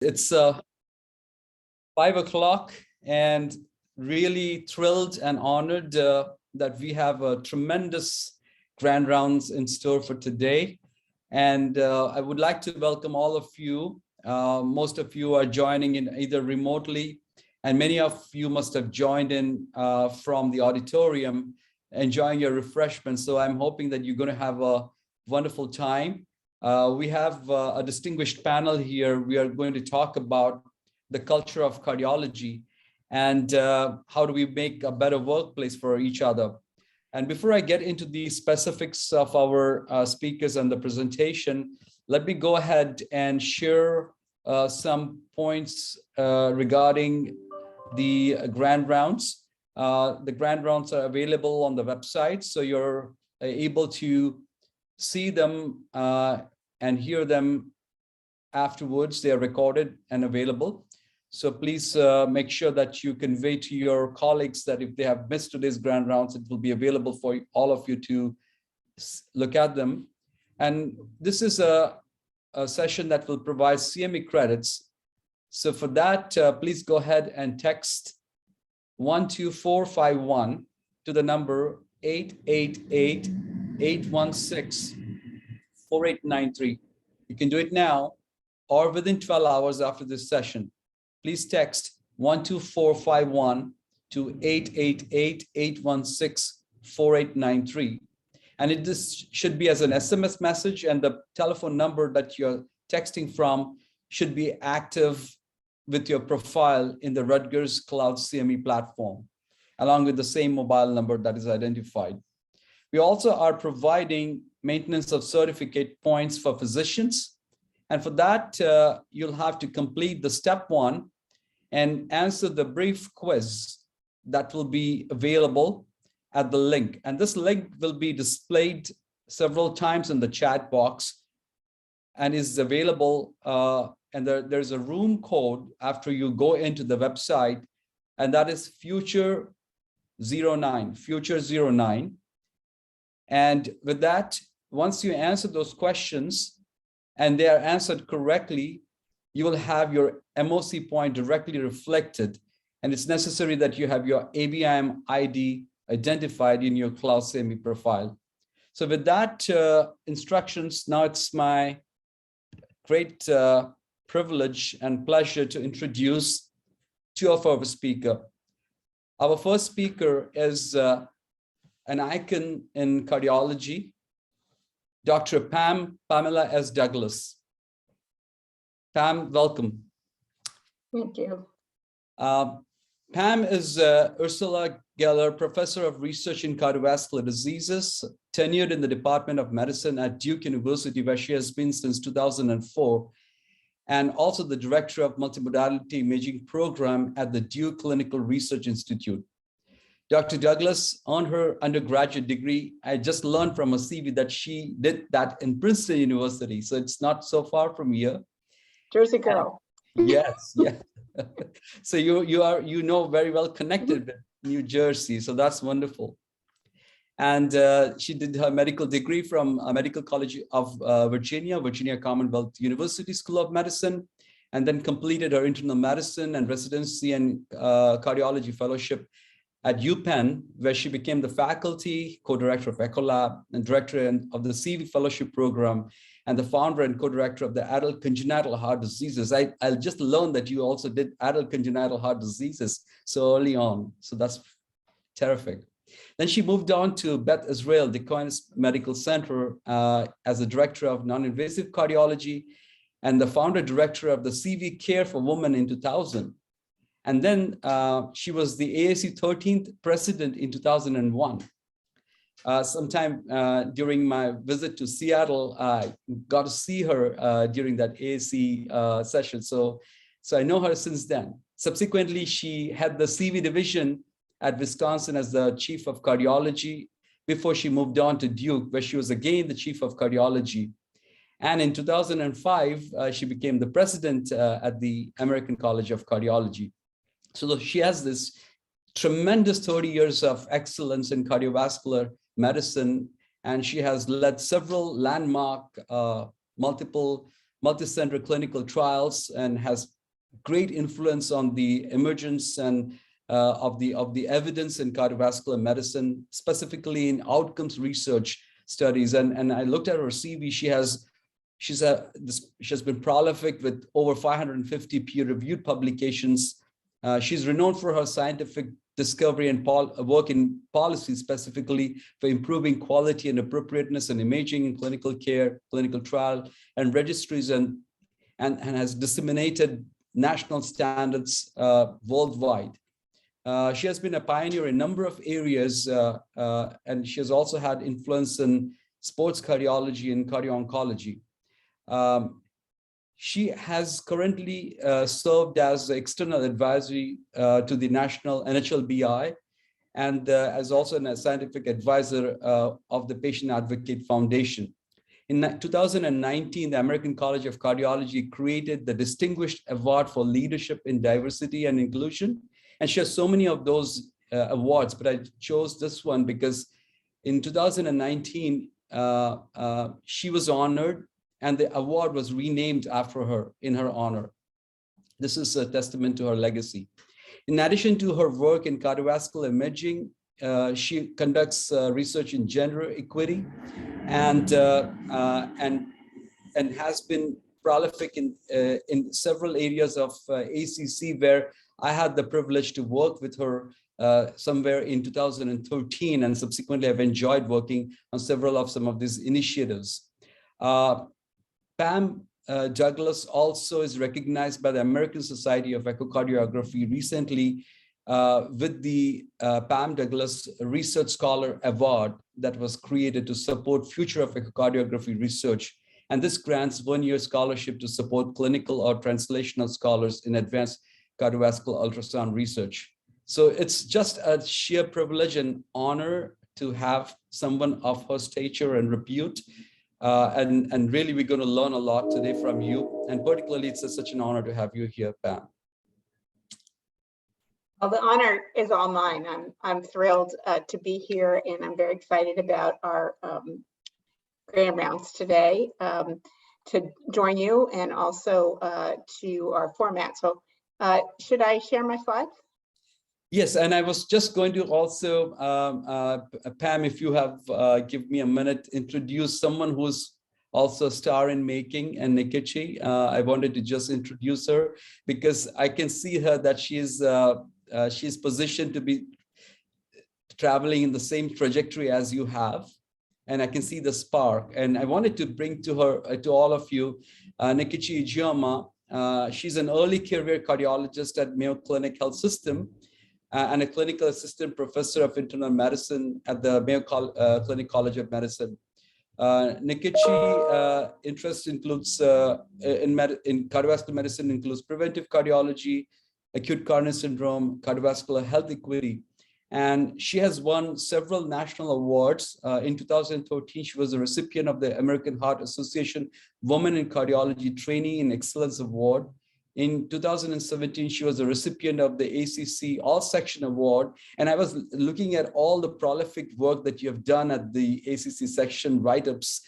It's 5 o'clock and really thrilled and honored that we have a tremendous grand rounds in store for today. And I would like to welcome all of you. Most of you are joining in either remotely, and many of you must have joined in from the auditorium, enjoying your refreshments. So I'm hoping that you're going to have a wonderful time. We have a distinguished panel here. We are going to talk about the culture of cardiology and how do we make a better workplace for each other. And before I get into the specifics of our speakers and the presentation, let me go ahead and share some points regarding the grand rounds. The grand rounds are available on the website, so you're able to see them and hear them afterwards. They are recorded and available. So please make sure that you convey to your colleagues that if they have missed today's grand rounds, it will be available for all of you to look at them. And this is a session that will provide CME credits. So for that, please go ahead and text 12451 to the number 888-816-4893. You can do it now or within 12 hours after this session. Please text 12451 to 888-816-4893. And this should be as an SMS message, and the telephone number that you're texting from should be active with your profile in the Rutgers Cloud CME platform, along with the same mobile number that is identified. We also are providing maintenance of certificate points for physicians. And for that, you'll have to complete the step 1 and answer the brief quiz that will be available at the link. And this link will be displayed several times in the chat box and is available. And there's a room code after you go into the website, and that is future 09. And with that, once you answer those questions and they are answered correctly, you will have your MOC point directly reflected. And it's necessary that you have your ABIM ID identified in your Cloud CME profile. So with that instructions, now it's my great privilege and pleasure to introduce two of our speakers. Our first speaker is an icon in cardiology, Dr. Pamela S. Douglas. Pam, welcome. Thank you. Pam is Ursula Geller Professor of Research in Cardiovascular Diseases, tenured in the Department of Medicine at Duke University, where she has been since 2004, and also the Director of Multimodality Imaging Program at the Duke Clinical Research Institute. Dr. Douglas, on her undergraduate degree, I just learned from her CV that she did that in Princeton University, so it's not so far from here. Jersey girl. Yes, yeah. So you know very well connected with New Jersey, so that's wonderful. And she did her medical degree from Medical College of Virginia Commonwealth University School of Medicine, and then completed her internal medicine and residency and cardiology fellowship at UPenn, where she became the faculty, co-director of Ecolab, and director of the CV Fellowship Program, and the founder and co-director of the Adult Congenital Heart Diseases. I'll just learned that you also did adult congenital heart diseases so early on. So that's terrific. Then she moved on to Beth Israel, the Aquinas Medical Center, as the director of non-invasive cardiology and the founder director of the CV Care for Women in 2000. And then she was the AAC 13th president in 2001. Sometime during my visit to Seattle, I got to see her during that AAC session. So I know her since then. Subsequently, she had the CV division at Wisconsin as the chief of cardiology before she moved on to Duke, where she was again the chief of cardiology. And in 2005, she became the president at the American College of Cardiology. So she has this tremendous 30 years of excellence in cardiovascular medicine, and she has led several landmark multiple multicenter clinical trials and has great influence on the emergence and of the evidence in cardiovascular medicine, specifically in outcomes research studies. And I looked at her CV. She has been prolific with over 550 peer-reviewed publications. She's renowned for her scientific discovery and work in policy, specifically for improving quality and appropriateness and imaging in clinical care, clinical trial, and registries, and has disseminated national standards worldwide. She has been a pioneer in a number of areas, and she has also had influence in sports cardiology and cardio-oncology. She has currently served as external advisory to the national NHLBI and as also a scientific advisor of the Patient Advocate Foundation. In 2019, the American College of Cardiology created the Distinguished Award for Leadership in Diversity and Inclusion. And she has so many of those awards, but I chose this one because in 2019, she was honored and the award was renamed after her in her honor. This is a testament to her legacy. In addition to her work in cardiovascular imaging, she conducts research in gender equity and has been prolific in several areas of ACC, where I had the privilege to work with her somewhere in 2013, and subsequently I've enjoyed working on some of these initiatives. Pam Douglas also is recognized by the American Society of Echocardiography recently with the Pam Douglas Research Scholar Award that was created to support future of echocardiography research. And this grants one-year scholarship to support clinical or translational scholars in advanced cardiovascular ultrasound research. So it's just a sheer privilege and honor to have someone of her stature and repute. And really, we're going to learn a lot today from you. And particularly, it's such an honor to have you here, Pam. Well, the honor is all mine. I'm thrilled to be here, and I'm very excited about our grand rounds today to join you, and also to our format. So should I share my slides? Yes, and I was just going to also, Pam, if you have, give me a minute, introduce someone who's also a star in making, and Nikichi. I wanted to just introduce her because I can see her that she's positioned to be traveling in the same trajectory as you have. And I can see the spark. And I wanted to bring to her, to all of you, Nikichi Ijiyama. She's an early career cardiologist at Mayo Clinic Health System and a clinical assistant professor of internal medicine at the Mayo Clinic College of Medicine. Nikichi interest includes in cardiovascular medicine includes preventive cardiology, acute coronary syndrome, cardiovascular health equity. And she has won several national awards. In 2013, she was a recipient of the American Heart Association Women in Cardiology Trainee in Excellence Award. In 2017, she was a recipient of the ACC All Section Award. And I was looking at all the prolific work that you have done at the ACC section write-ups.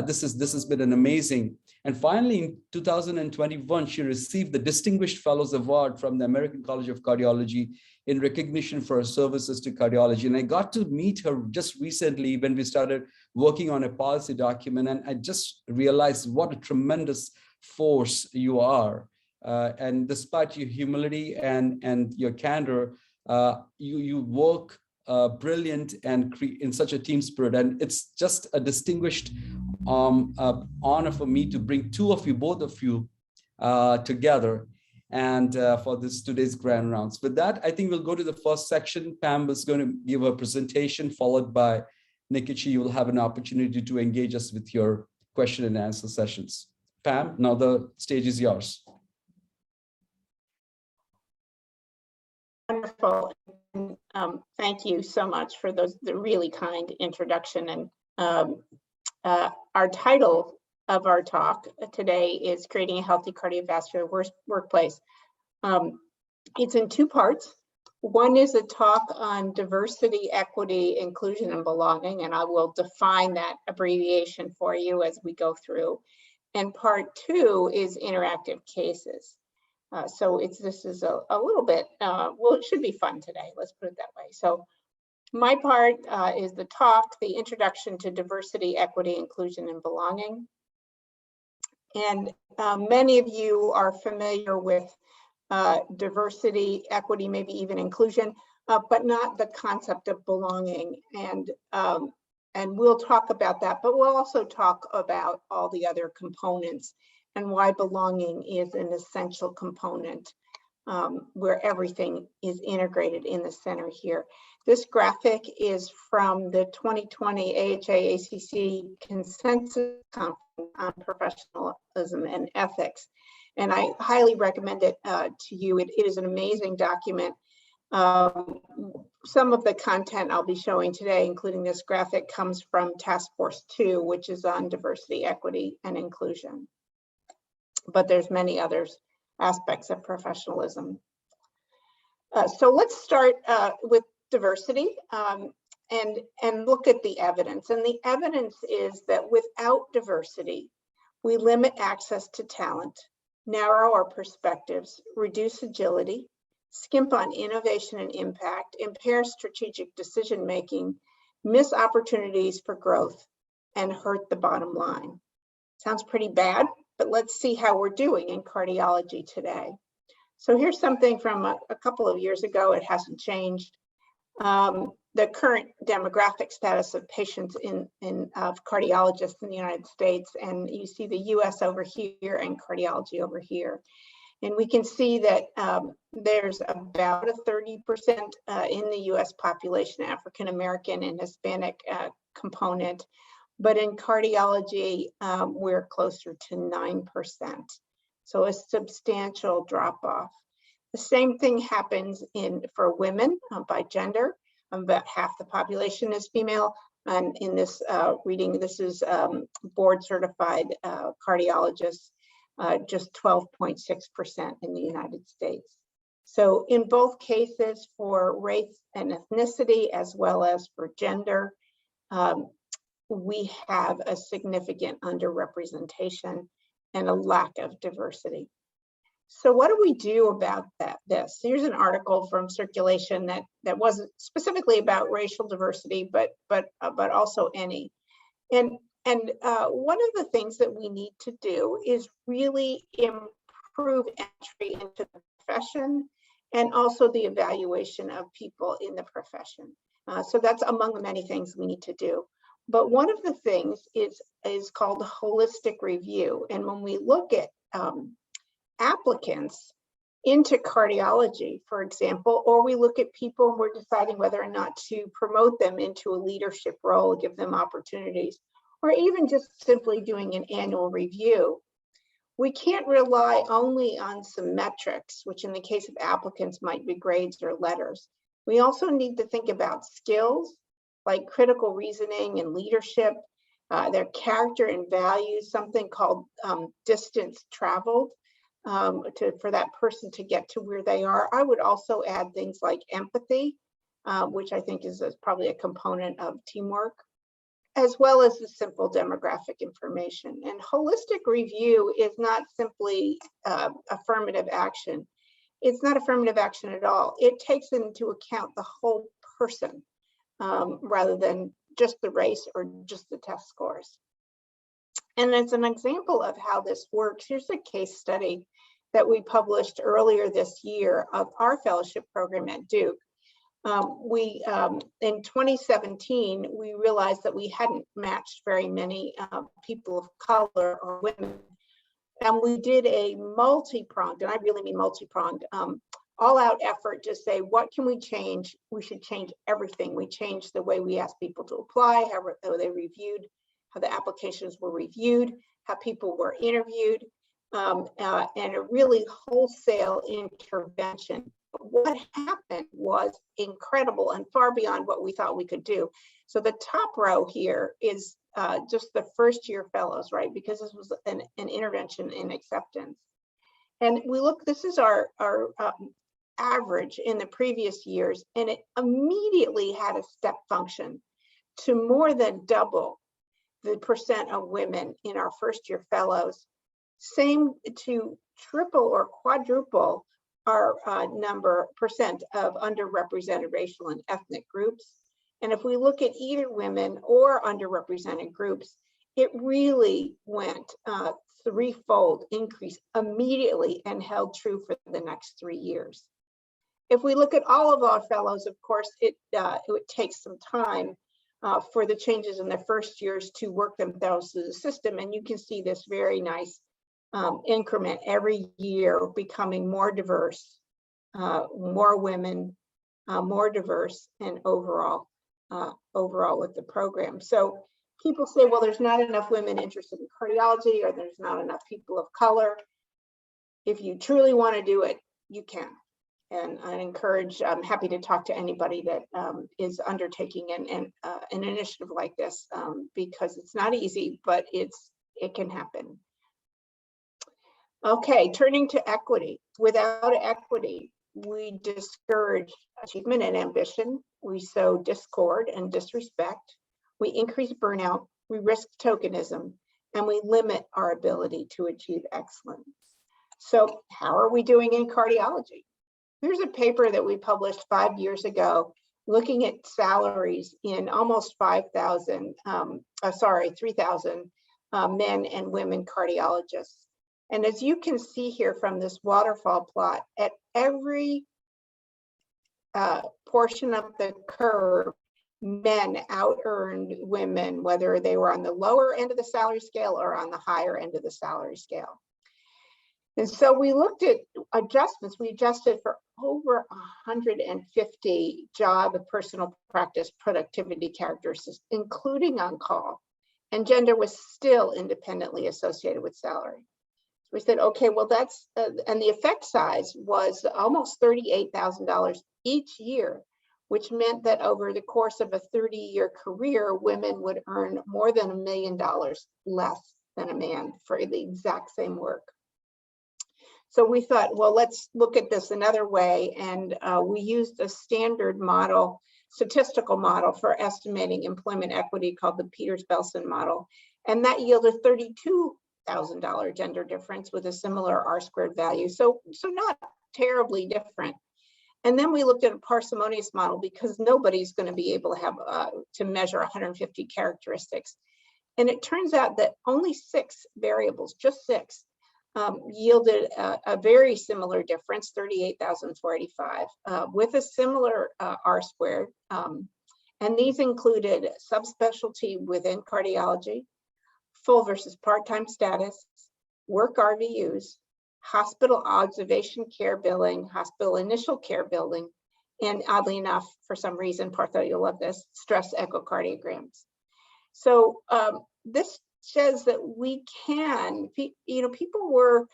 This has been an amazing. And finally, in 2021, she received the Distinguished Fellows Award from the American College of Cardiology in recognition for her services to cardiology. And I got to meet her just recently when we started working on a policy document. And I just realized what a tremendous force you are. And despite your humility and your candor, you work brilliant and in such a team spirit. And it's just a distinguished honor for me to bring both of you together and for today's grand rounds. With that, I think we'll go to the first section. Pam is going to give a presentation, followed by Nikichi. You will have an opportunity to engage us with your question and answer sessions. Pam, now the stage is yours. Wonderful. Thank you so much for the really kind introduction. And our title of our talk today is Creating a Healthy Cardiovascular Workplace. It's in two parts. One is a talk on diversity, equity, inclusion, and belonging, and I will define that abbreviation for you as we go through. And part 2 is interactive cases. So this is a little bit, well, it should be fun today. Let's put it that way. So my part is the talk, the introduction to diversity, equity, inclusion, and belonging. And many of you are familiar with diversity, equity, maybe even inclusion, but not the concept of belonging. And we'll talk about that, but we'll also talk about all the other components and why belonging is an essential component where everything is integrated in the center here. This graphic is from the 2020 AHA-ACC Consensus Conference on Professionalism and Ethics. And I highly recommend it to you. It is an amazing document. Some of the content I'll be showing today, including this graphic, comes from Task Force 2, which is on diversity, equity, and inclusion. But there's many others aspects of professionalism. So let's start with diversity and look at the evidence. And the evidence is that without diversity, we limit access to talent, narrow our perspectives, reduce agility, skimp on innovation and impact, impair strategic decision-making, miss opportunities for growth, and hurt the bottom line. Sounds pretty bad, but let's see how we're doing in cardiology today. So here's something from a couple of years ago. It hasn't changed. The current demographic status of patients of cardiologists in the United States, and you see the US over here and cardiology over here. And we can see that there's about a 30% in the US population, African American and Hispanic component. But in cardiology, we're closer to 9%. So a substantial drop off. The same thing happens for women by gender. About half the population is female. And in this reading, this is board certified cardiologists, just 12.6% in the United States. So in both cases for race and ethnicity, as well as for gender, we have a significant underrepresentation and a lack of diversity. So what do we do about this? Here's an article from Circulation that wasn't specifically about racial diversity, but also any. And one of the things that we need to do is really improve entry into the profession and also the evaluation of people in the profession. So that's among the many things we need to do. But one of the things is called holistic review. And when we look at applicants into cardiology, for example, or we look at people and we're deciding whether or not to promote them into a leadership role, give them opportunities, or even just simply doing an annual review, we can't rely only on some metrics, which in the case of applicants might be grades or letters. We also need to think about skills like critical reasoning and leadership, their character and values, something called distance traveled for that person to get to where they are. I would also add things like empathy, which I think is probably a component of teamwork, as well as the simple demographic information. And holistic review is not simply affirmative action. It's not affirmative action at all. It takes into account the whole person rather than just the race or just the test scores. And as an example of how this works, here's a case study that we published earlier this year of our fellowship program at Duke. In 2017, we realized that we hadn't matched very many people of color or women. And we did a multi-pronged, and I really mean multi-pronged, all-out effort to say, what can we change? We should change everything. We changed the way we asked people to apply, how they reviewed, how the applications were reviewed, how people were interviewed, and a really wholesale intervention. But what happened was incredible and far beyond what we thought we could do. So the top row here is just the first year fellows, right? Because this was an intervention in acceptance. And we look, this is our average in the previous years, and it immediately had a step function to more than double the percent of women in our first year fellows. Same to triple or quadruple our percent of underrepresented racial and ethnic groups. And if we look at either women or underrepresented groups, it really went threefold increase immediately and held true for the next 3 years. If we look at all of our fellows, of course, it takes some time for the changes in the first years to work themselves through the system. And you can see this very nice increment every year becoming more diverse, more women, more diverse, and overall with the program. So people say, well, there's not enough women interested in cardiology, or there's not enough people of color. If you truly want to do it, you can. And I encourage, I'm happy to talk to anybody that is undertaking an initiative like this, because it's not easy, but it can happen. Okay, turning to equity. Without equity, we discourage achievement and ambition. We sow discord and disrespect. We increase burnout. We risk tokenism, and we limit our ability to achieve excellence. So how are we doing in cardiology? Here's a paper that we published 5 years ago, looking at salaries in almost 3,000 men and women cardiologists. And as you can see here from this waterfall plot, at every portion of the curve, men out-earned women, whether they were on the lower end of the salary scale or on the higher end of the salary scale. And so we looked at adjustments. We adjusted for over 150 job and personal practice productivity characteristics, including on-call, and gender was still independently associated with salary. So we said, okay, well that's, and the effect size was almost $38,000 each year, which meant that over the course of a 30-year career, women would earn more than $1 million less than a man for the exact same work. So we thought, well, let's look at this another way. And we used a standard model, statistical model for estimating employment equity called the Peters-Belson model. And that yielded $32,000 gender difference with a similar R-squared value. So not terribly different. And then we looked at a parsimonious model because nobody's going to be able to have to measure 150 characteristics. And it turns out that only 6 variables, just 6, yielded a very similar difference, 38,485, with a similar R-squared. And these included subspecialty within cardiology, full versus part-time status, work RVUs, hospital observation care billing, hospital initial care billing, and oddly enough, for some reason, Partha, you'll love this, stress echocardiograms. So this says that we can, people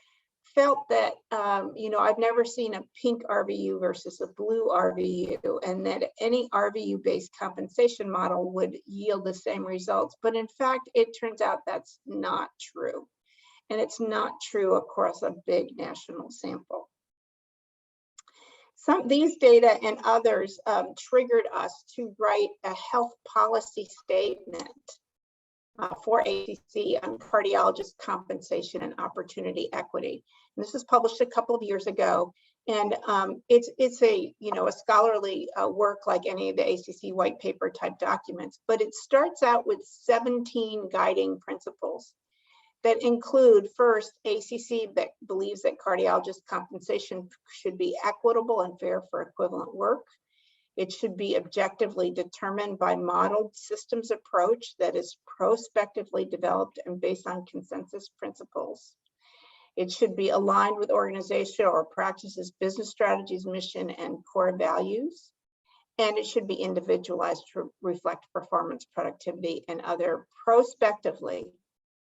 felt that, I've never seen a pink RVU versus a blue RVU, and that any RVU-based compensation model would yield the same results. But in fact, it turns out that's not true. And it's not true across a big national sample. These data and others triggered us to write a health policy statement for ACC on cardiologist compensation and opportunity equity. And this was published a couple of years ago, and it's a scholarly work like any of the ACC white paper type documents, but it starts out with 17 guiding principles that include, first, ACC that believes that cardiologist compensation should be equitable and fair for equivalent work. It should be objectively determined by modeled systems approach that is prospectively developed and based on consensus principles. It should be aligned with organization or practices, business strategies, mission, and core values. And it should be individualized to reflect performance, productivity, and other prospectively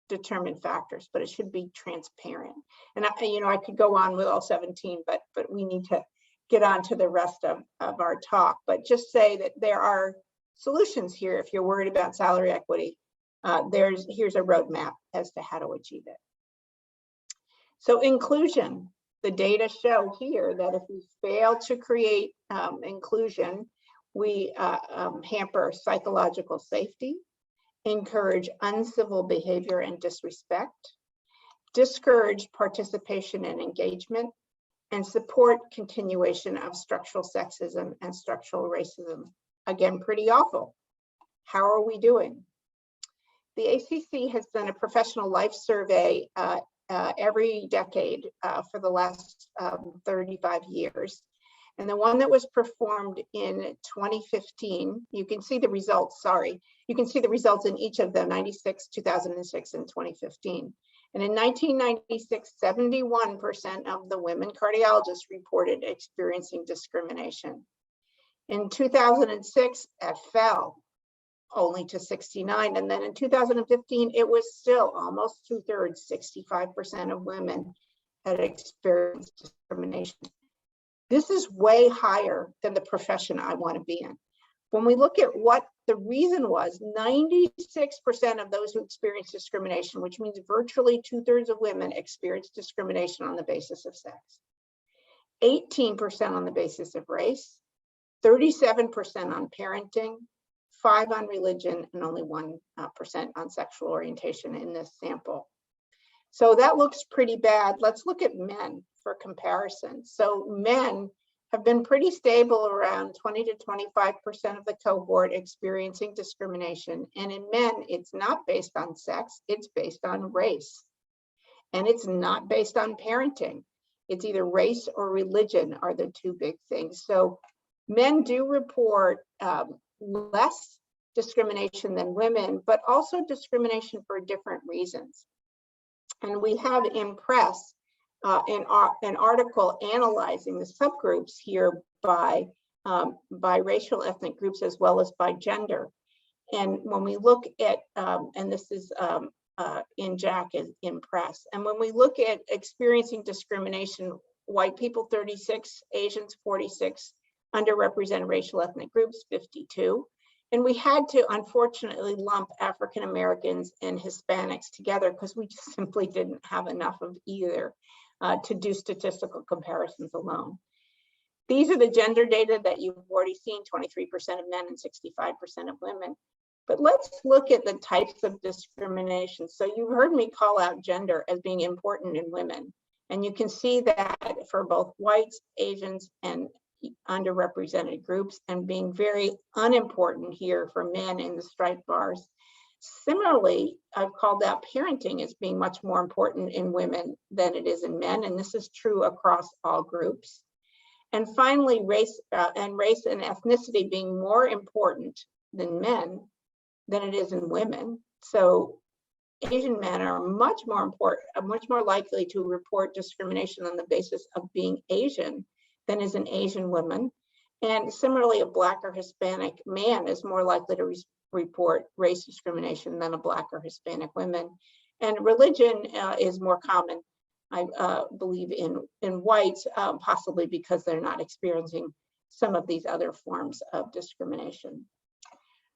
determined factors, but it should be transparent. And I could go on with all 17, but we need to get on to the rest of our talk, but just say that there are solutions here if you're worried about salary equity. Here's a roadmap as to how to achieve it. So inclusion, the data show here that if we fail to create inclusion, we hamper psychological safety encourage uncivil behavior and disrespect, discourage participation and engagement, and support continuation of structural sexism and structural racism. Again, pretty awful. How are we doing? The ACC has done a professional life survey every decade for the last 35 years. And the one that was performed in 2015, you can see the results, you can see the results in each of them, 96, 2006, and 2015. And in 1996, 71% of the women cardiologists reported experiencing discrimination. In 2006, it fell only to 69. And then in 2015, it was still almost 2/3, 65% of women had experienced discrimination. This is way higher than the profession I want to be in. When we look at what the reason was, 96% of those who experienced discrimination, which means virtually 2/3 of women experienced discrimination on the basis of sex, 18% on the basis of race, 37% on parenting, 5% on religion, and only 1% on sexual orientation in this sample. So that looks pretty bad. Let's look at men for comparison. So men have been pretty stable, around 20 to 25% of the cohort experiencing discrimination. And in men, it's not based on sex, it's based on race. And it's not based on parenting. It's either race or religion are the two big things. So men do report less discrimination than women, but also discrimination for different reasons. And we have in press an article analyzing the subgroups here by racial ethnic groups as well as by gender. And when we look at, and this is in JAC in press, and when we look at experiencing discrimination, white people 36, Asians 46, underrepresented racial ethnic groups 52. And we had to unfortunately lump African Americans and Hispanics together because we just simply didn't have enough of either to do statistical comparisons alone. These are the gender data that you've already seen, 23% of men and 65% of women. But let's look at the types of discrimination. So you've heard me call out gender as being important in women. And you can see that for both whites, Asians, and underrepresented groups, and being very unimportant here for men in the striped bars. Similarly, I've called out parenting as being much more important in women than it is in men, and this is true across all groups. And finally, race and ethnicity being more important than men than it is in women. So Asian men are much more likely to report discrimination on the basis of being Asian than is an Asian woman. And similarly, a Black or Hispanic man is more likely to report race discrimination than a Black or Hispanic woman. And religion is more common, I believe, in whites, possibly because they're not experiencing some of these other forms of discrimination.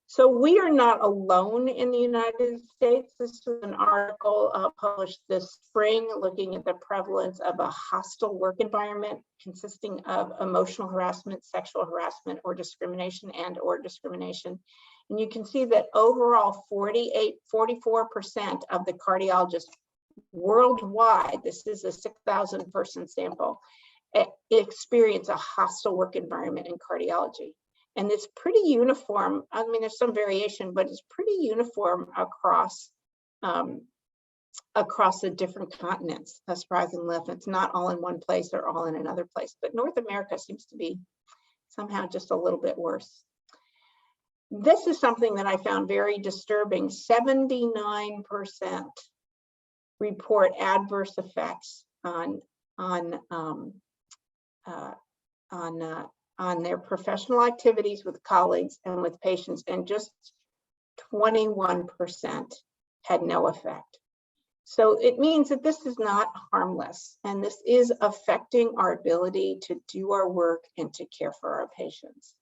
So we are not alone in the United States. This is an article published this spring looking at the prevalence of a hostile work environment consisting of emotional harassment, sexual harassment, or discrimination or discrimination. And you can see that overall 44% of the cardiologists worldwide, this is a 6,000 person sample, experience a hostile work environment in cardiology. And it's pretty uniform. I mean, there's some variation, but it's pretty uniform across the different continents, surprisingly enough. It's not all in one place or all in another place, but North America seems to be somehow just a little bit worse. This is something that I found very disturbing. 79% report adverse effects on their professional activities with colleagues and with patients, and just 21% had no effect. So it means that this is not harmless, and this is affecting our ability to do our work and to care for our patients.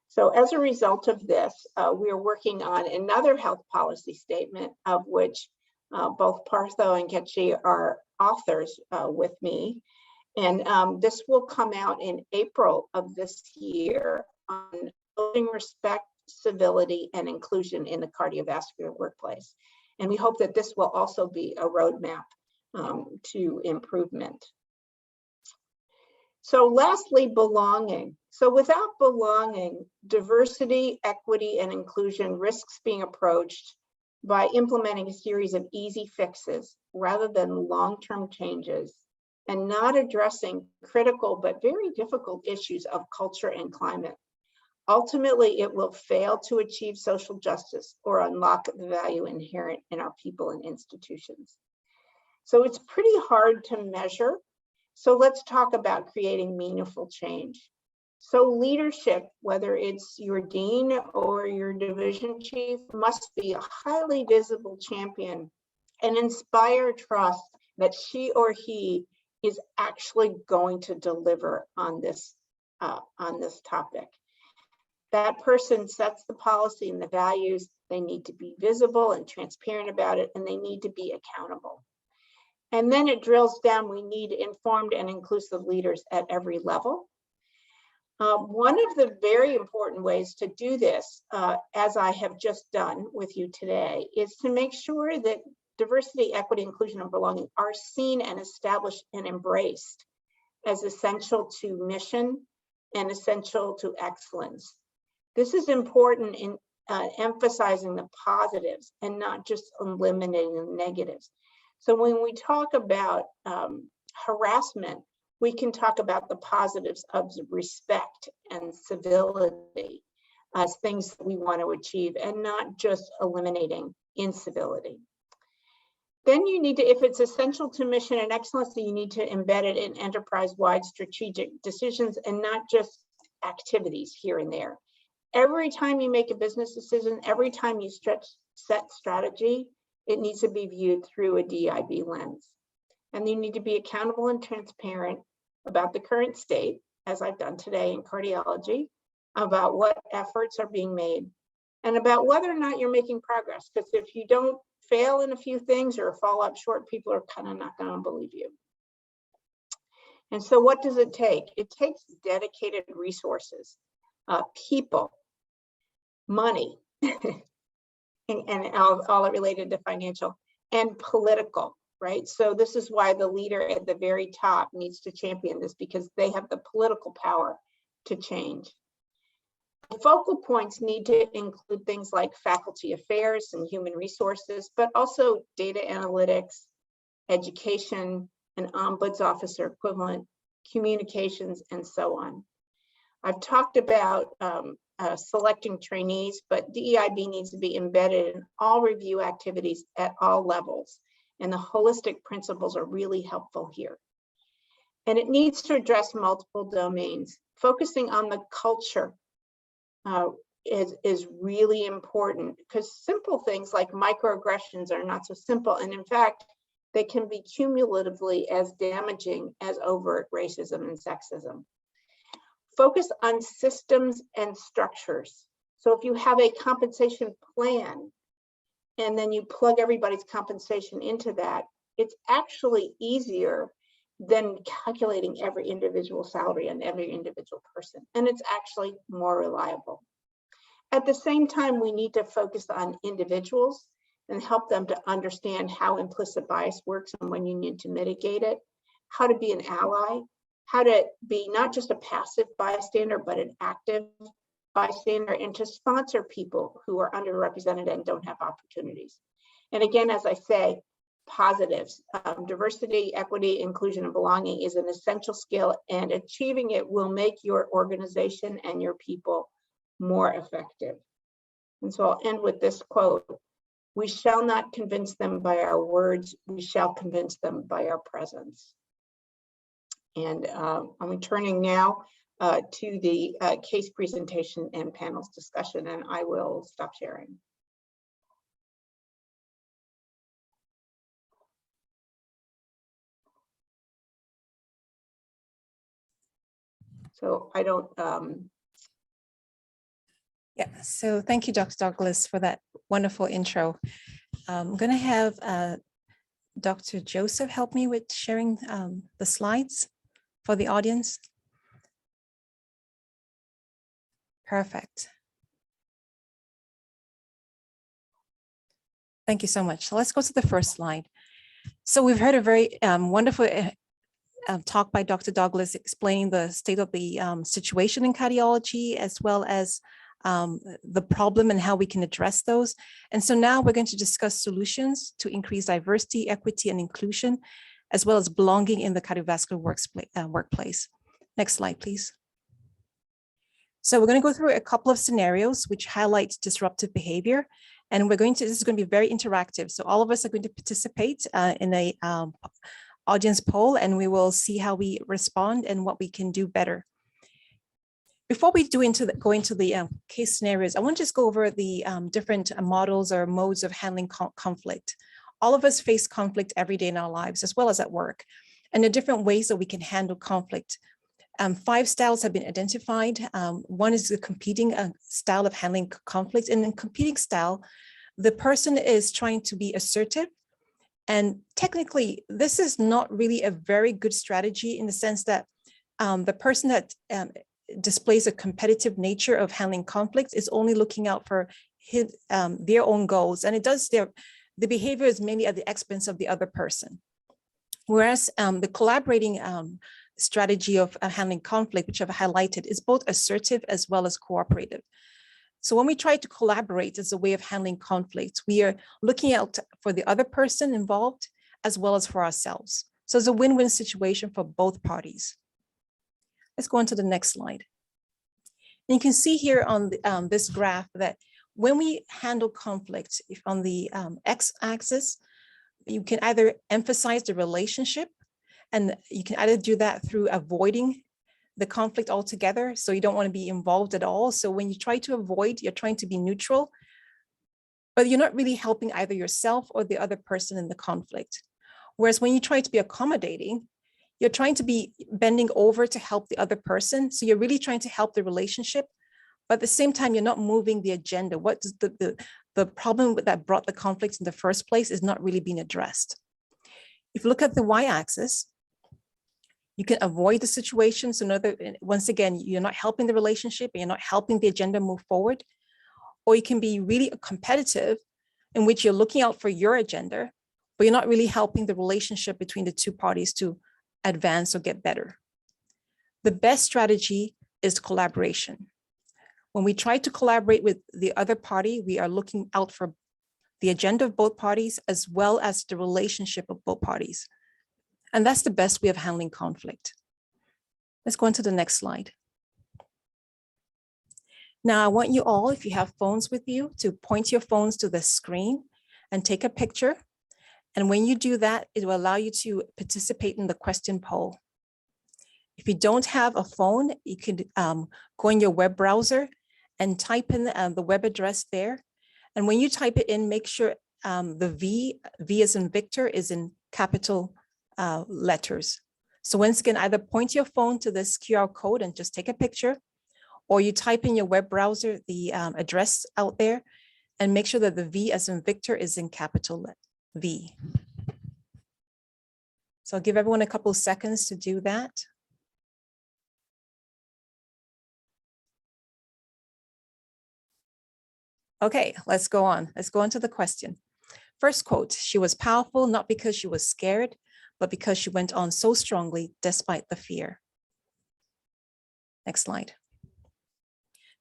So as a result of this, we are working on another health policy statement, of which both Partho and Ketchi are authors with me. And this will come out in April of this year on building respect, civility, and inclusion in the cardiovascular workplace. And we hope that this will also be a roadmap to improvement. So lastly, belonging. So without belonging, diversity, equity, and inclusion risks being approached by implementing a series of easy fixes rather than long-term changes, and not addressing critical but very difficult issues of culture and climate. Ultimately, it will fail to achieve social justice or unlock the value inherent in our people and institutions. So it's pretty hard to measure. So let's talk about creating meaningful change. So leadership, whether it's your dean or your division chief, must be a highly visible champion and inspire trust that she or he is actually going to deliver on this topic. That person sets the policy and the values. They need to be visible and transparent about it, and they need to be accountable. And then it drills down, we need informed and inclusive leaders at every level. One of the very important ways to do this, as I have just done with you today, is to make sure that diversity, equity, inclusion, and belonging are seen and established and embraced as essential to mission and essential to excellence. This is important in emphasizing the positives and not just eliminating the negatives. So when we talk about harassment, we can talk about the positives of respect and civility as things that we want to achieve, and not just eliminating incivility. Then you need to, if it's essential to mission and excellence, you need to embed it in enterprise-wide strategic decisions and not just activities here and there. Every time you make a business decision, every time you set strategy, it needs to be viewed through a DIB lens. And you need to be accountable and transparent about the current state, as I've done today in cardiology, about what efforts are being made, and about whether or not you're making progress. Because if you don't fail in a few things or fall up short, people are kind of not going to believe you. And so what does it take? It takes dedicated resources, people, money, and all it related to financial and political, right? So this is why the leader at the very top needs to champion this, because they have the political power to change. The focal points need to include things like faculty affairs and human resources, but also data analytics, education, an ombuds officer equivalent, communications, and so on. I've talked about selecting trainees, but DEIB needs to be embedded in all review activities at all levels. And the holistic principles are really helpful here. And it needs to address multiple domains. Focusing on the culture is really important, because simple things like microaggressions are not so simple. And in fact, they can be cumulatively as damaging as overt racism and sexism. Focus on systems and structures. So if you have a compensation plan and then you plug everybody's compensation into that, it's actually easier than calculating every individual salary on every individual person. And it's actually more reliable. At the same time, we need to focus on individuals and help them to understand how implicit bias works and when you need to mitigate it, how to be an ally, how to be not just a passive bystander, but an active bystander, and to sponsor people who are underrepresented and don't have opportunities. And again, as I say, positives, diversity, equity, inclusion, and belonging is an essential skill, and achieving it will make your organization and your people more effective. And so I'll end with this quote: "We shall not convince them by our words, we shall convince them by our presence." And I'm returning now to the case presentation and panels discussion, and I will stop sharing. So I don't. Yeah, so thank you, Dr. Douglas, for that wonderful intro. I'm going to have Dr. Joseph help me with sharing the slides for the audience. Perfect. Thank you so much. So let's go to the first slide. So we've heard a very wonderful talk by Dr. Douglas explaining the state of the situation in cardiology, as well as the problem and how we can address those. And so now we're going to discuss solutions to increase diversity, equity, and inclusion, as well as belonging in the cardiovascular workplace. Next slide, please. So we're going to go through a couple of scenarios which highlight disruptive behavior. And this is going to be very interactive. So all of us are going to participate in a audience poll, and we will see how we respond and what we can do better. Before we go into the case scenarios, I want to just go over the different models or modes of handling conflict. All of us face conflict every day in our lives, as well as at work, and the different ways that we can handle conflict. 5 styles have been identified. One is the competing style of handling conflict. In the competing style, the person is trying to be assertive. And technically, this is not really a very good strategy in the sense that the person that displays a competitive nature of handling conflict is only looking out for their own goals. And the behavior is mainly at the expense of the other person. Whereas the collaborating strategy of handling conflict, which I've highlighted, is both assertive as well as cooperative. So when we try to collaborate as a way of handling conflict, we are looking out for the other person involved as well as for ourselves. So it's a win-win situation for both parties. Let's go on to the next slide. And you can see here on this graph that when we handle conflict, if on the x-axis, you can either emphasize the relationship, and you can either do that through avoiding the conflict altogether. So you don't want to be involved at all. So when you try to avoid, you're trying to be neutral, but you're not really helping either yourself or the other person in the conflict. Whereas when you try to be accommodating, you're trying to be bending over to help the other person. So you're really trying to help the relationship, but at the same time, you're not moving the agenda. What does the problem that brought the conflict in the first place is not really being addressed. If you look at the y-axis, you can avoid the situation. So once again, you're not helping the relationship and you're not helping the agenda move forward. Or you can be really competitive, in which you're looking out for your agenda, but you're not really helping the relationship between the two parties to advance or get better. The best strategy is collaboration. When we try to collaborate with the other party, we are looking out for the agenda of both parties as well as the relationship of both parties. And that's the best way of handling conflict. Let's go on to the next slide. Now, I want you all, if you have phones with you, to point your phones to the screen and take a picture. And when you do that, it will allow you to participate in the question poll. If you don't have a phone, you can go in your web browser and type in the web address there. And when you type it in, make sure the V as in Victor, is in capital letters. So once again, either point your phone to this QR code and just take a picture, or you type in your web browser the address out there and make sure that the V as in Victor is in capital V. So I'll give everyone a couple of seconds to do that. Okay, let's go on. Let's go on to the question. First quote, she was powerful not because she was scared, but because she went on so strongly despite the fear. Next slide.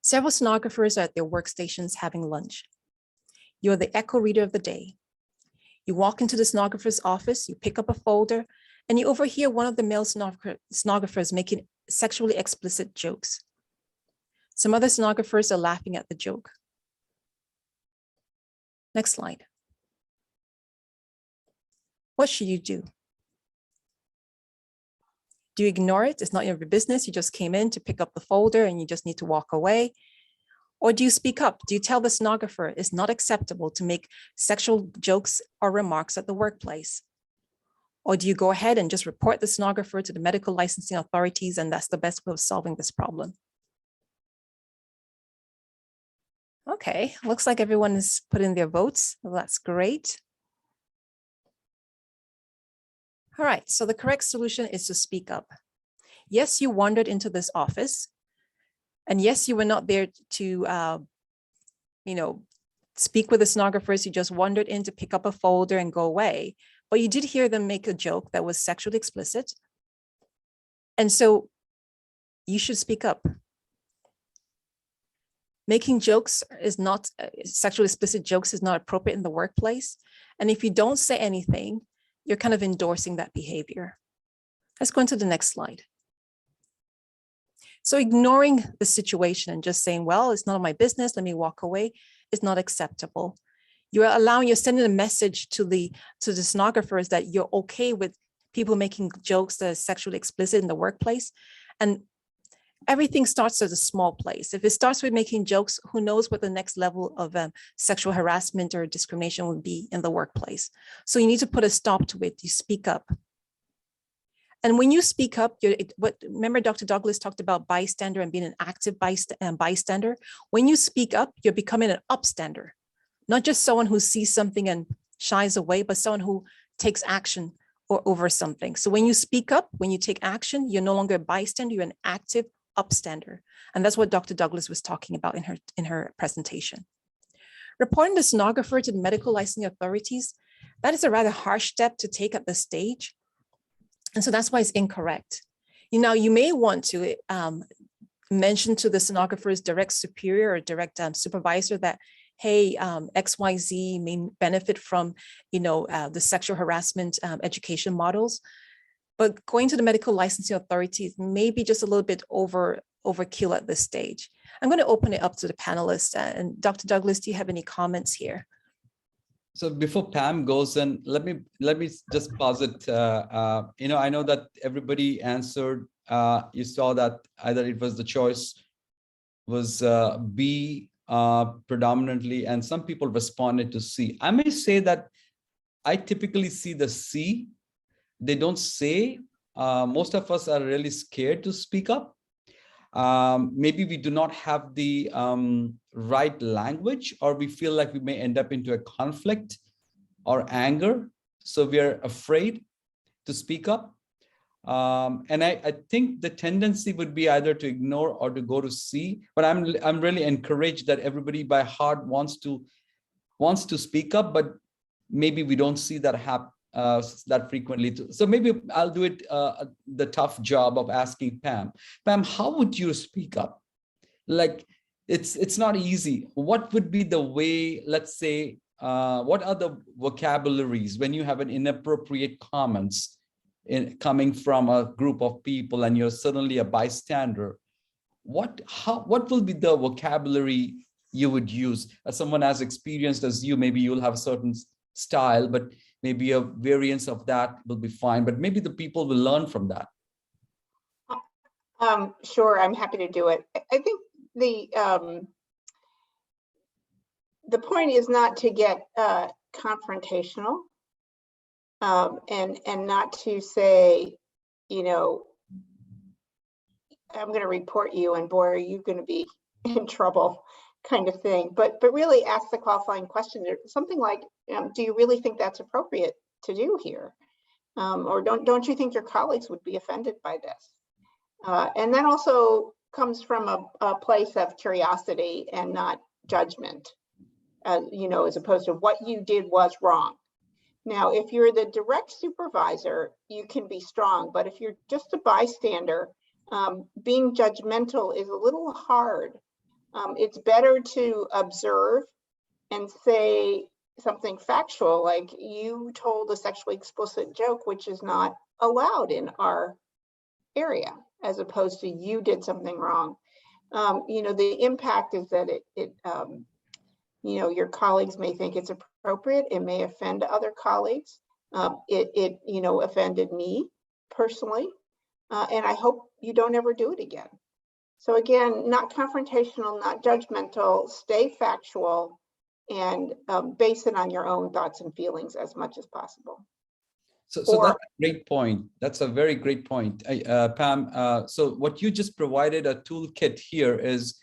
Several stenographers are at their workstations having lunch. You're the echo reader of the day. You walk into the stenographer's office, you pick up a folder, and you overhear one of the male stenographers making sexually explicit jokes. Some other stenographers are laughing at the joke. Next slide. What should you do? Do you ignore it? It's not your business. You just came in to pick up the folder and you just need to walk away. Or do you speak up? Do you tell the stenographer it's not acceptable to make sexual jokes or remarks at the workplace? Or do you go ahead and just report the stenographer to the medical licensing authorities, and that's the best way of solving this problem? Okay, looks like everyone has put in their votes. Well, that's great. All right, so the correct solution is to speak up. Yes, you wandered into this office. And yes, you were not there to, speak with the stenographers, you just wandered in to pick up a folder and go away, but you did hear them make a joke that was sexually explicit. And so you should speak up. Making jokes is not, sexually explicit jokes is not appropriate in the workplace. And if you don't say anything, you're kind of endorsing that behavior. Let's go into the next slide. So ignoring the situation and just saying, well, it's none of my business, let me walk away, is not acceptable. You're sending a message to the stenographers that you're okay with people making jokes that are sexually explicit in the workplace. And everything starts at a small place. If it starts with making jokes, who knows what the next level of sexual harassment or discrimination would be in the workplace. So you need to put a stop to it. You speak up. And when you speak up, remember Dr. Douglas talked about bystander and being an active bystander. When you speak up, you're becoming an upstander, not just someone who sees something and shies away, but someone who takes action or over something. So when you speak up, when you take action, you're no longer a bystander, you're an active upstander. And that's what Dr. Douglas was talking about in her presentation. Reporting the stenographer to the medical licensing authorities, that is a rather harsh step to take at this stage. And so that's why it's incorrect. You may want to mention to the stenographer's direct superior or direct supervisor that, hey, XYZ may benefit from, the sexual harassment education models. But going to the medical licensing authorities may be just a little bit overkill at this stage. I'm going to open it up to the panelists. And Dr. Douglas, do you have any comments here? So before Pam goes in, let me just posit. I know that everybody answered. You saw that either it was the choice was B predominantly, and some people responded to C. I may say that I typically see the C. They don't say. Most of us are really scared to speak up. Maybe we do not have the right language, or we feel like we may end up into a conflict or anger. So we are afraid to speak up. And I think the tendency would be either to ignore or to go to C. But I'm really encouraged that everybody by heart wants to speak up, but maybe we don't see that happen that frequently too. So maybe I'll do it the tough job of asking Pam. Pam, how would you speak up? Like it's not easy. What would be the way, let's say, what are the vocabularies when you have an inappropriate comments coming from a group of people and you're suddenly a bystander? What will be the vocabulary you would use? As someone as experienced as you, maybe you'll have a certain style, but maybe a variance of that will be fine, but maybe the people will learn from that. Sure, I'm happy to do it. I think the point is not to get confrontational and not to say, I'm going to report you and boy, are you going to be in trouble, kind of thing, but really ask the qualifying question, something like, do you really think that's appropriate to do here? Or don't you think your colleagues would be offended by this? And that also comes from a place of curiosity and not judgment, as opposed to what you did was wrong. Now, if you're the direct supervisor, you can be strong, but if you're just a bystander, being judgmental is a little hard. It's better to observe and say something factual, like you told a sexually explicit joke, which is not allowed in our area, as opposed to you did something wrong. The impact is that your colleagues may think it's appropriate. It may offend other colleagues. It offended me personally, and I hope you don't ever do it again. So again, not confrontational, not judgmental, stay factual, and base it on your own thoughts and feelings as much as possible. So that's a great point. That's a very great point, Pam. So what you just provided a toolkit here is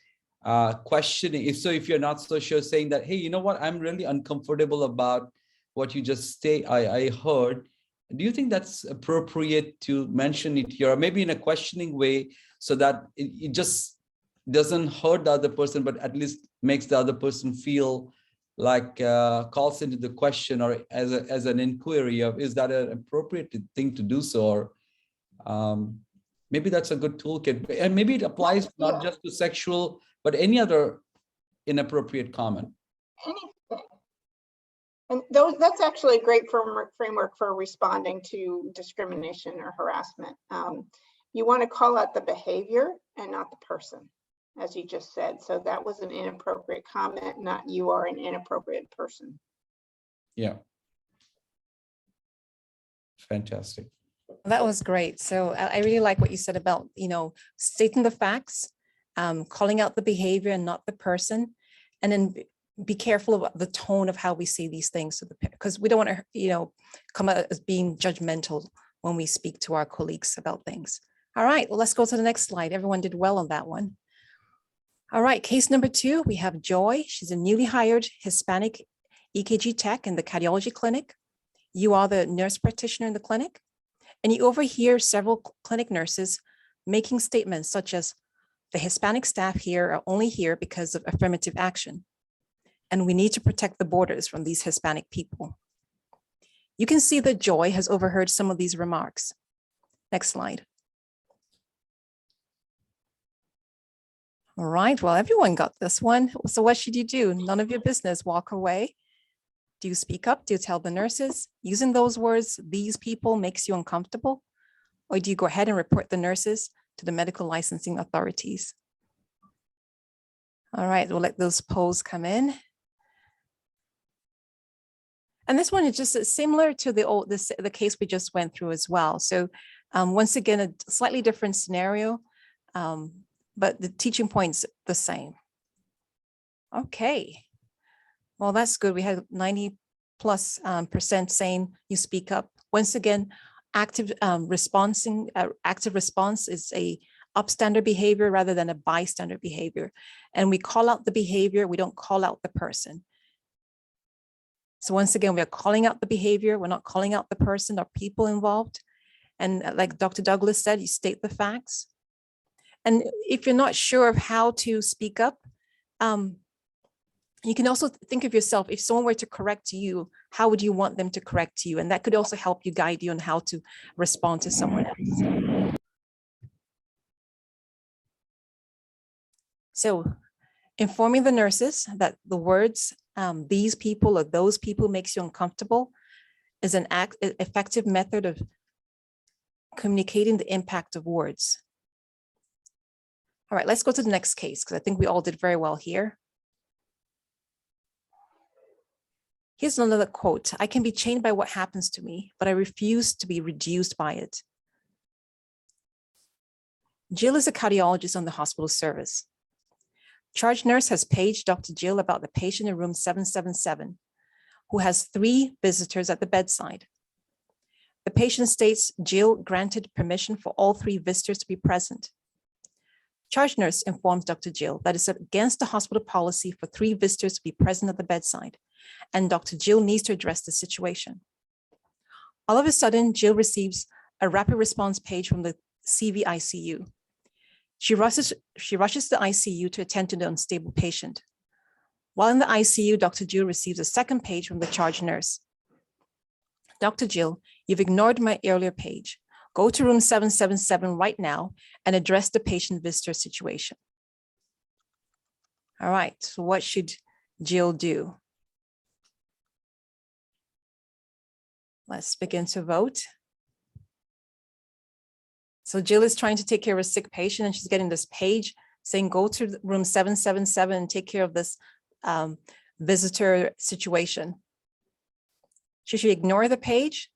questioning. If you're not so sure, saying that, hey, you know what, I'm really uncomfortable about what you just I heard. Do you think that's appropriate to mention it here, or maybe in a questioning way, so that it just doesn't hurt the other person, but at least makes the other person feel like calls into the question, or as an inquiry of, is that an appropriate thing to do so? Or maybe that's a good toolkit, and maybe it applies not just to sexual, but any other inappropriate comment. Anything. And that's actually a great framework for responding to discrimination or harassment. You want to call out the behavior and not the person, as you just said. So that was an inappropriate comment, not you are an inappropriate person. Yeah. Fantastic. That was great. So I really like what you said about, stating the facts, calling out the behavior and not the person, and then be careful about the tone of how we say these things, because we don't want to, come out as being judgmental when we speak to our colleagues about things. All right, well, let's go to the next slide. Everyone did well on that one. All right, case number 2, we have Joy. She's a newly hired Hispanic EKG tech in the cardiology clinic. You are the nurse practitioner in the clinic, and you overhear several clinic nurses making statements such as, the Hispanic staff here are only here because of affirmative action, and we need to protect the borders from these Hispanic people. You can see that Joy has overheard some of these remarks. Next slide. All right, well, everyone got this one. So what should you do? None of your business, walk away. Do you speak up? Do you tell the nurses? Using those words, these people, makes you uncomfortable? Or do you go ahead and report the nurses to the medical licensing authorities? All right, we'll let those polls come in. And this one is just similar to the case we just went through as well. So once again, a slightly different scenario, but the teaching point's the same. Okay, well, that's good. We had 90+% saying you speak up. Once again, active response is a upstander behavior rather than a bystander behavior. And we call out the behavior, we don't call out the person. So once again, we are calling out the behavior, we're not calling out the person or people involved. And like Dr. Douglas said, you state the facts. And if you're not sure of how to speak up, you can also think of yourself, if someone were to correct you, how would you want them to correct you? And that could also help you guide you on how to respond to someone else. So informing the nurses that the words, these people or those people makes you uncomfortable is an effective method of communicating the impact of words. All right, let's go to the next case, because I think we all did very well here. Here's another quote. I can be chained by what happens to me, but I refuse to be reduced by it. Jill is a cardiologist on the hospital service. Charge nurse has paged Dr. Jill about the patient in room 777, who has 3 visitors at the bedside. The patient states Jill granted permission for all 3 visitors to be present. Charge nurse informs Dr. Jill that it's against the hospital policy for 3 visitors to be present at the bedside, and Dr. Jill needs to address the situation. All of a sudden, Jill receives a rapid response page from the CV ICU. She rushes to the ICU to attend to the unstable patient. While in the ICU, Dr. Jill receives a second page from the charge nurse. Dr. Jill, you've ignored my earlier page. Go to room 777 right now and address the patient visitor situation. All right, so what should Jill do? Let's begin to vote. So Jill is trying to take care of a sick patient, and she's getting this page saying, go to room 777 and take care of this visitor situation. Should she ignore the page?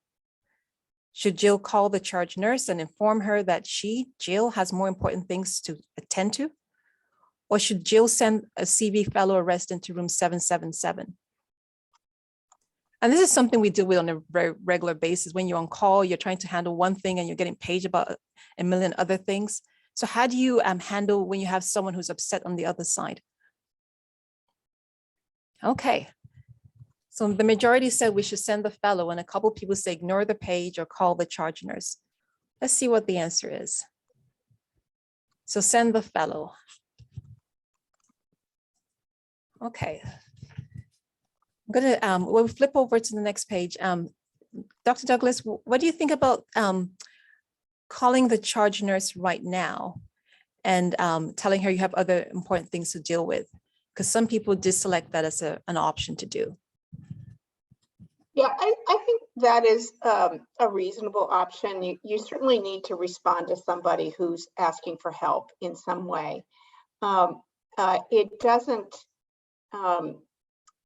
Should Jill call the charge nurse and inform her that Jill, has more important things to attend to? Or should Jill send a CV fellow or resident to room 777? And this is something we deal with on a very regular basis. When you're on call, you're trying to handle one thing and you're getting paged about a million other things. So how do you handle when you have someone who's upset on the other side? Okay. So the majority said we should send the fellow, and a couple people say ignore the page or call the charge nurse. Let's see what the answer is. So send the fellow. Okay. I'm going to, we'll flip over to the next page. Dr. Douglas, what do you think about calling the charge nurse right now and telling her you have other important things to deal with? Because some people did select that as an option to do. Yeah, I think that is a reasonable option. You certainly need to respond to somebody who's asking for help in some way. It doesn't,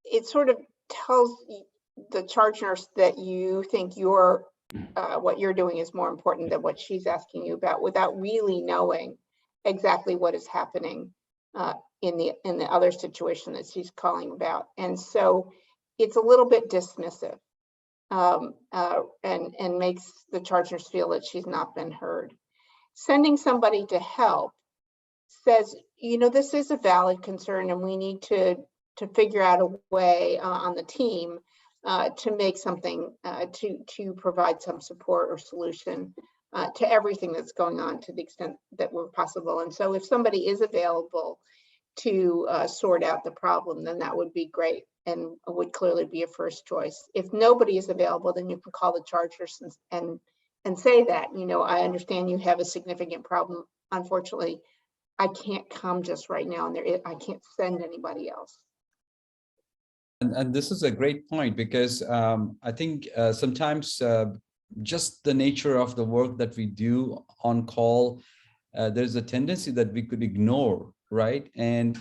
it sort of tells the charge nurse that you think what you're doing is more important than what she's asking you about, without really knowing exactly what is happening in the other situation that she's calling about. And so it's a little bit dismissive and makes the charge nurse feel that she's not been heard. Sending somebody to help says, you know, this is a valid concern and we need to figure out a way on the team to make something, to provide some support or solution to everything that's going on to the extent that we're possible. And so if somebody is available to sort out the problem, then that would be great and would clearly be a first choice. If nobody is available, then you can call the charge nurse and say that, you know, I understand you have a significant problem. Unfortunately, I can't come just right now, and I can't send anybody else. And this is a great point, because I think sometimes just the nature of the work that we do on call, there's a tendency that we could ignore, right? And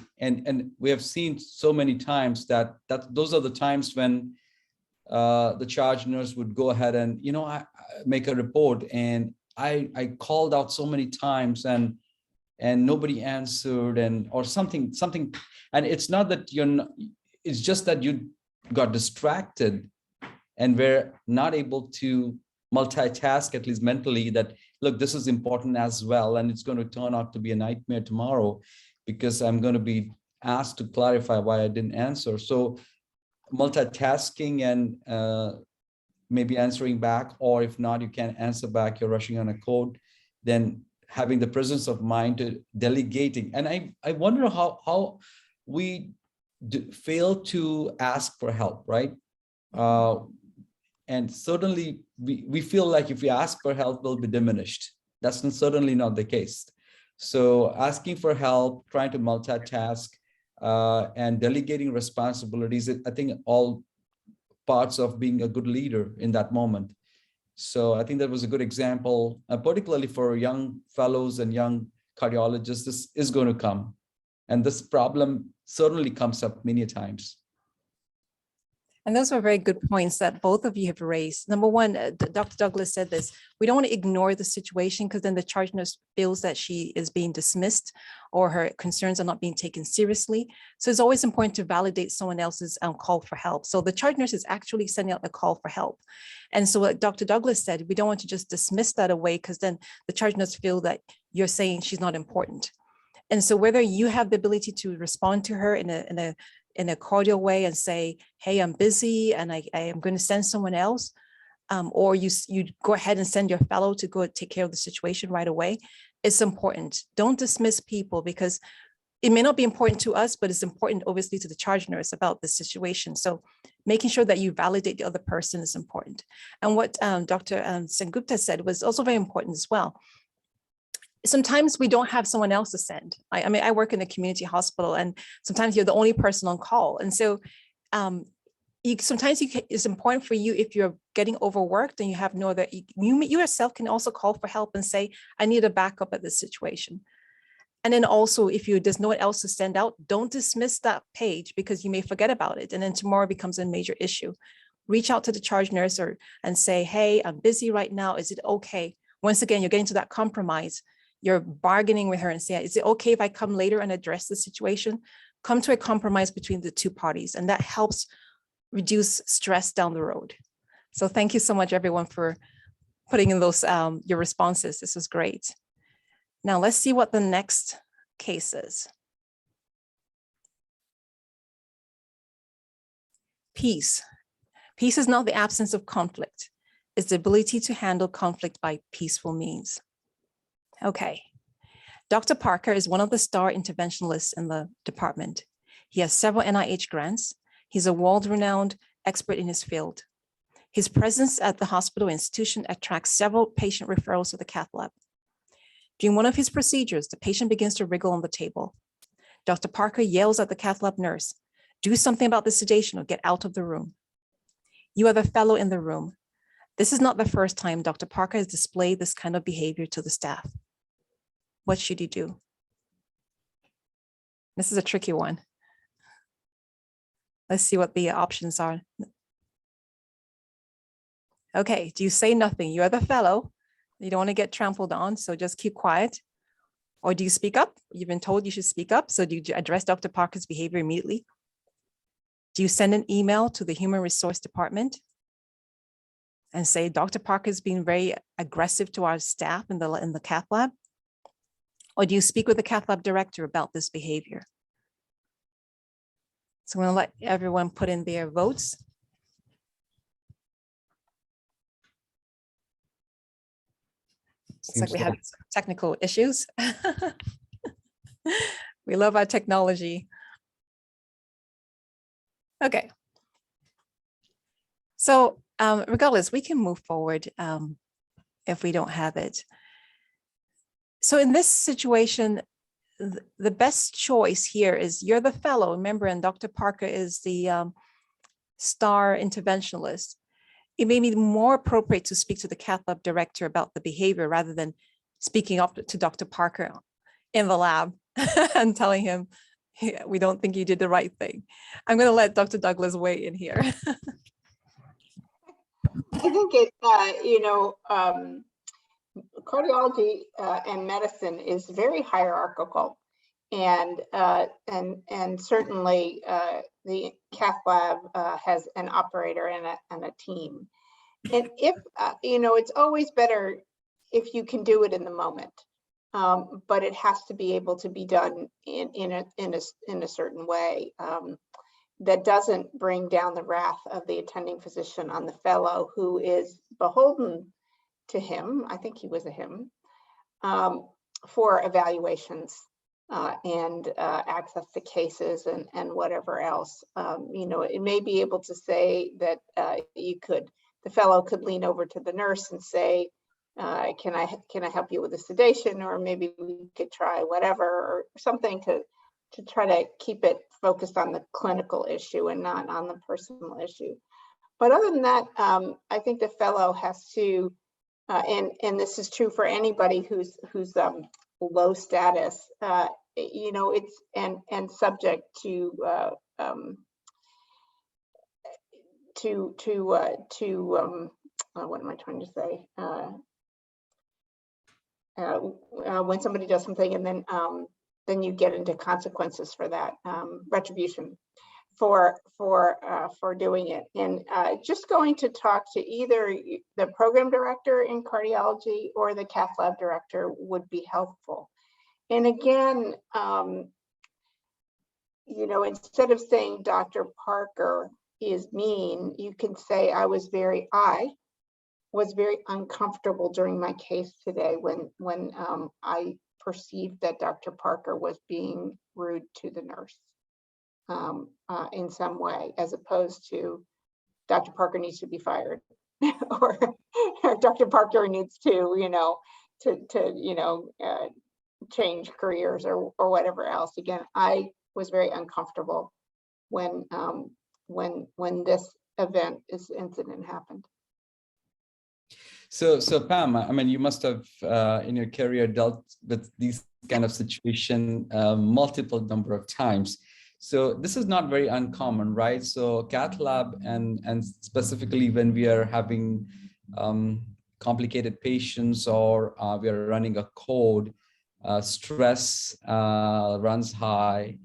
we have seen so many times that those are the times when the charge nurse would go ahead and, you know, I make a report, and I called out so many times and nobody answered, or something, and it's not that you're not, it's just that you got distracted and were not able to multitask, at least mentally, that, look, this is important as well, and it's going to turn out to be a nightmare tomorrow because I'm going to be asked to clarify why I didn't answer. So multitasking and maybe answering back, or if not, you can't answer back, you're rushing on a code, then having the presence of mind to delegating. And I wonder how we fail to ask for help, right? And certainly we feel like if we ask for help, we'll be diminished. That's certainly not the case. So asking for help, trying to multitask, and delegating responsibilities, I think all parts of being a good leader in that moment. So I think that was a good example, particularly for young fellows and young cardiologists. This is going to come. And this problem certainly comes up many times. And those were very good points that both of you have raised. Number one, Dr. Douglas said this, we don't want to ignore the situation because then the charge nurse feels that she is being dismissed or her concerns are not being taken seriously. So it's always important to validate someone else's call for help. So the charge nurse is actually sending out a call for help. And so what Dr. Douglas said, we don't want to just dismiss that away because then the charge nurse feel that you're saying she's not important. And so whether you have the ability to respond to her in a cordial way and say, hey, I'm busy and I am going to send someone else, or you go ahead and send your fellow to go take care of the situation right away, it's important. Don't dismiss people because it may not be important to us, but it's important obviously to the charge nurse about the situation. So making sure that you validate the other person is important. And what Dr. Sengupta said was also very important as well. Sometimes we don't have someone else to send. I mean, I work in a community hospital and sometimes you're the only person on call. And so it's important for you, if you're getting overworked and you have no other, you yourself can also call for help and say, I need a backup at this situation. And then also, if there's no one else to send out, don't dismiss that page because you may forget about it. And then tomorrow becomes a major issue. Reach out to the charge nurse and say, hey, I'm busy right now. Is it okay? Once again, you're getting to that compromise. You're bargaining with her and say, is it okay if I come later and address the situation? Come to a compromise between the two parties, and that helps reduce stress down the road. So thank you so much, everyone, for putting in those your responses. This was great. Now let's see what the next case is. Peace. Peace is not the absence of conflict. It's the ability to handle conflict by peaceful means. Okay. Dr. Parker is one of the star interventionalists in the department. He has several NIH grants. He's a world-renowned expert in his field. His presence at the hospital institution attracts several patient referrals to the cath lab. During one of his procedures, the patient begins to wriggle on the table. Dr. Parker yells at the cath lab nurse, "Do something about the sedation or get out of the room." You are the fellow in the room. This is not the first time Dr. Parker has displayed this kind of behavior to the staff. What should you do? This is a tricky one. Let's see what the options are. Okay, do you say nothing? You are the fellow. You don't want to get trampled on, so just keep quiet. Or do you speak up? You've been told you should speak up, so do you address Dr. Parker's behavior immediately? Do you send an email to the Human Resource Department and say, Dr. Parker's being very aggressive to our staff in the cath lab? Or do you speak with the cath lab director about this behavior? So I'm going to let everyone put in their votes. Looks like we have some technical issues. We love our technology. Okay. So regardless, we can move forward if we don't have it. So in this situation, the best choice here is you're the fellow, remember, and Dr. Parker is the star interventionalist. It may be more appropriate to speak to the cath lab director about the behavior rather than speaking up to Dr. Parker in the lab and telling him, "Hey, we don't think you did the right thing." I'm going to let Dr. Douglas weigh in here. I think it, cardiology and medicine is very hierarchical, and certainly the cath lab has an operator and a team. And if it's always better if you can do it in the moment, but it has to be able to be done in a certain way that doesn't bring down the wrath of the attending physician on the fellow who is beholden to him. I think he was a him, for evaluations and access to cases and whatever else. It may be able to say that the fellow could lean over to the nurse and say, can I help you with a sedation, or maybe we could try whatever, or something to try to keep it focused on the clinical issue and not on the personal issue. But other than that, I think the fellow has to, and this is true for anybody who's low status, it's and subject to what am I trying to say? When somebody does something and then you get into consequences for that, retribution for doing it. And just going to talk to either the program director in cardiology or the cath lab director would be helpful. And again, instead of saying Dr. Parker is mean, you can say I was very uncomfortable during my case today when I perceived that Dr. Parker was being rude to the nurse in some way, as opposed to Dr. Parker needs to be fired or Dr. Parker needs to, change careers or whatever else. Again, I was very uncomfortable when this incident happened. So Pam, I mean, you must have in your career dealt with these kind of situation multiple number of times. So this is not very uncommon, right? So cath lab and specifically when we are having complicated patients or we are running a code, stress runs high,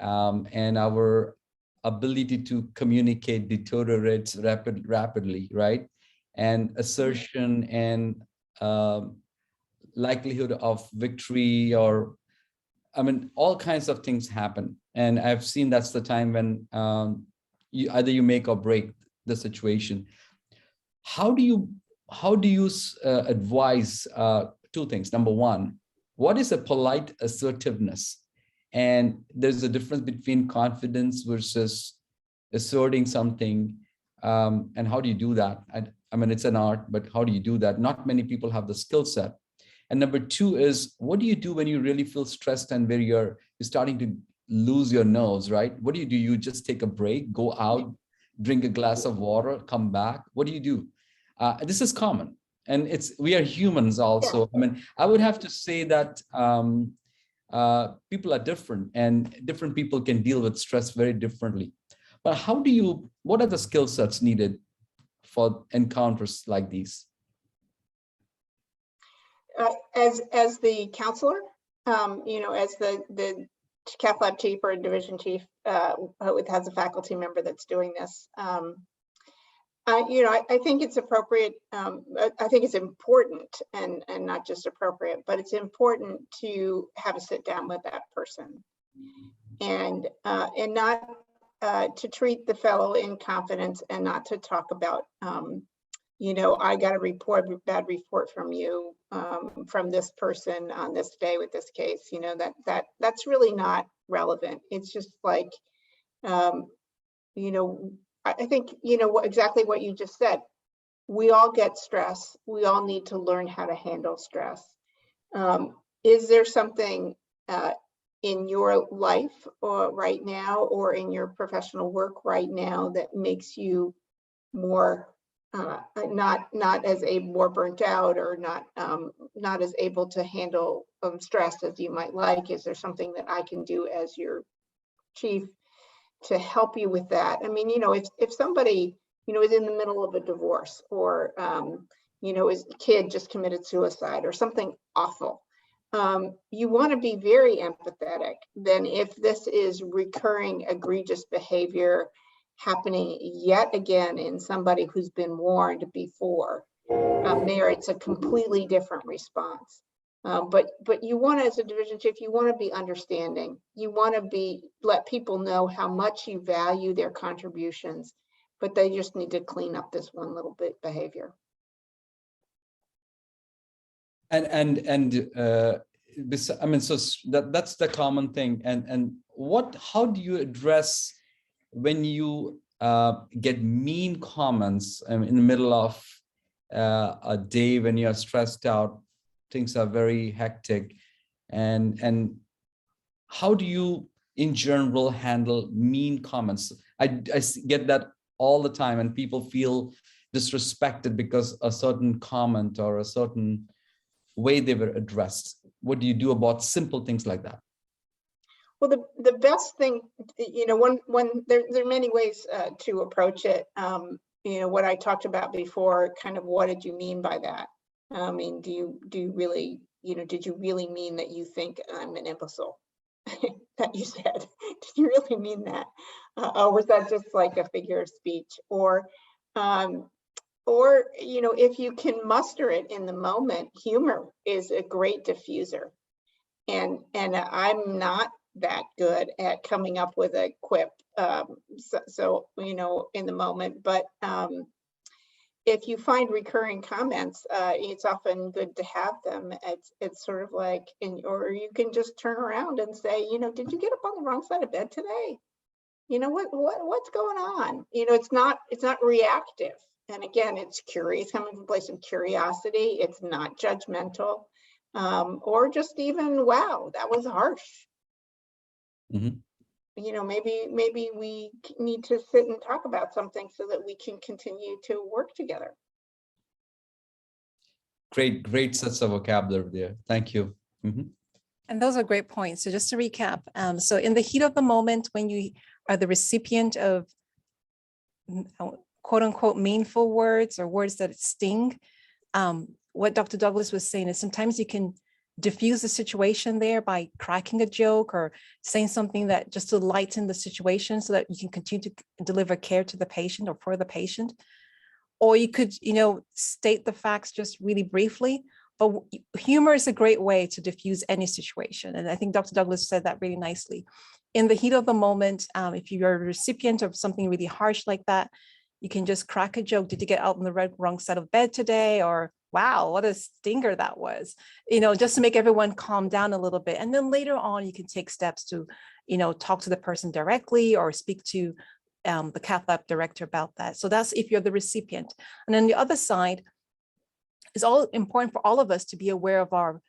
and our ability to communicate deteriorates rapidly, right? And assertion and likelihood of victory, or all kinds of things happen. And I've seen that's the time when either you make or break the situation. How do you advise two things? Number one, what is a polite assertiveness? And there's a difference between confidence versus asserting something, and how do you do that? I mean, it's an art, but how do you do that? Not many people have the skill set. And number two is, what do you do when you really feel stressed and where you're starting to lose your nerves, right? What do? You just take a break, go out, drink a glass of water, come back? What do you do? This is common, and we are humans also. I mean, I would have to say that people are different, and different people can deal with stress very differently. But what are the skill sets needed for encounters like these? As the counselor, as the cath lab chief or division chief who has a faculty member that's doing this, I think it's appropriate. I think it's important, and not just appropriate, but it's important to have a sit down with that person, and not to treat the fellow in confidence, and not to talk about, I got a bad report from you, from this person on this day with this case. That's really not relevant. It's just like, I think, exactly what you just said. We all get stress. We all need to learn how to handle stress. Is there something in your life or right now, or in your professional work right now, that makes you more not as more burnt out, or not as able to handle stress as you might like? Is there something that I can do as your chief to help you with that? I mean, if somebody, is in the middle of a divorce, or, his kid just committed suicide or something awful, you want to be very empathetic. Then if this is recurring egregious behavior happening yet again in somebody who's been warned before, merits a completely different response. But you want to, as a division chief, you want to be understanding. You want to let people know how much you value their contributions, but they just need to clean up this one little bit behavior. I mean, so that's the common thing. And how do you address when you get mean comments in the middle of a day when you're stressed out, things are very hectic, and how do you in general handle mean comments? I get that all the time, and people feel disrespected because a certain comment or a certain way they were addressed. What do you do about simple things like that? Well, the best thing, there are many ways to approach it. What I talked about before, kind of, what did you mean by that? I mean, do you really, did you really mean that you think I'm an imbecile? That you said, did you really mean that? Or was that just like a figure of speech? Or if you can muster it in the moment, humor is a great diffuser. And I'm not that good at coming up with a quip, so in the moment, but if you find recurring comments, it's often good to have them. It's sort of like, or you can just turn around and say, did you get up on the wrong side of bed today? What's going on? It's not reactive. And again, it's curious, coming from a place of curiosity. It's not judgmental, or just even, wow, that was harsh. Mm-hmm. Maybe we need to sit and talk about something so that we can continue to work together. Great sets of vocabulary there. Thank you. Mm-hmm. And those are great points. So just to recap, so in the heat of the moment, when you are the recipient of quote unquote meaningful words, or words that sting, what Dr. Douglas was saying is sometimes you can diffuse the situation there by cracking a joke or saying something that just to lighten the situation so that you can continue to deliver care to the patient or for the patient. Or you could, state the facts just really briefly, but humor is a great way to diffuse any situation. And I think Dr. Douglas said that really nicely. In the heat of the moment, if you're a recipient of something really harsh like that, you can just crack a joke. Did you get out on the wrong side of bed today? Or, wow, what a stinger that was, just to make everyone calm down a little bit. And then later on, you can take steps to, talk to the person directly or speak to the cath lab director about that. So that's if you're the recipient. And then the other side is all important for all of us to be aware of our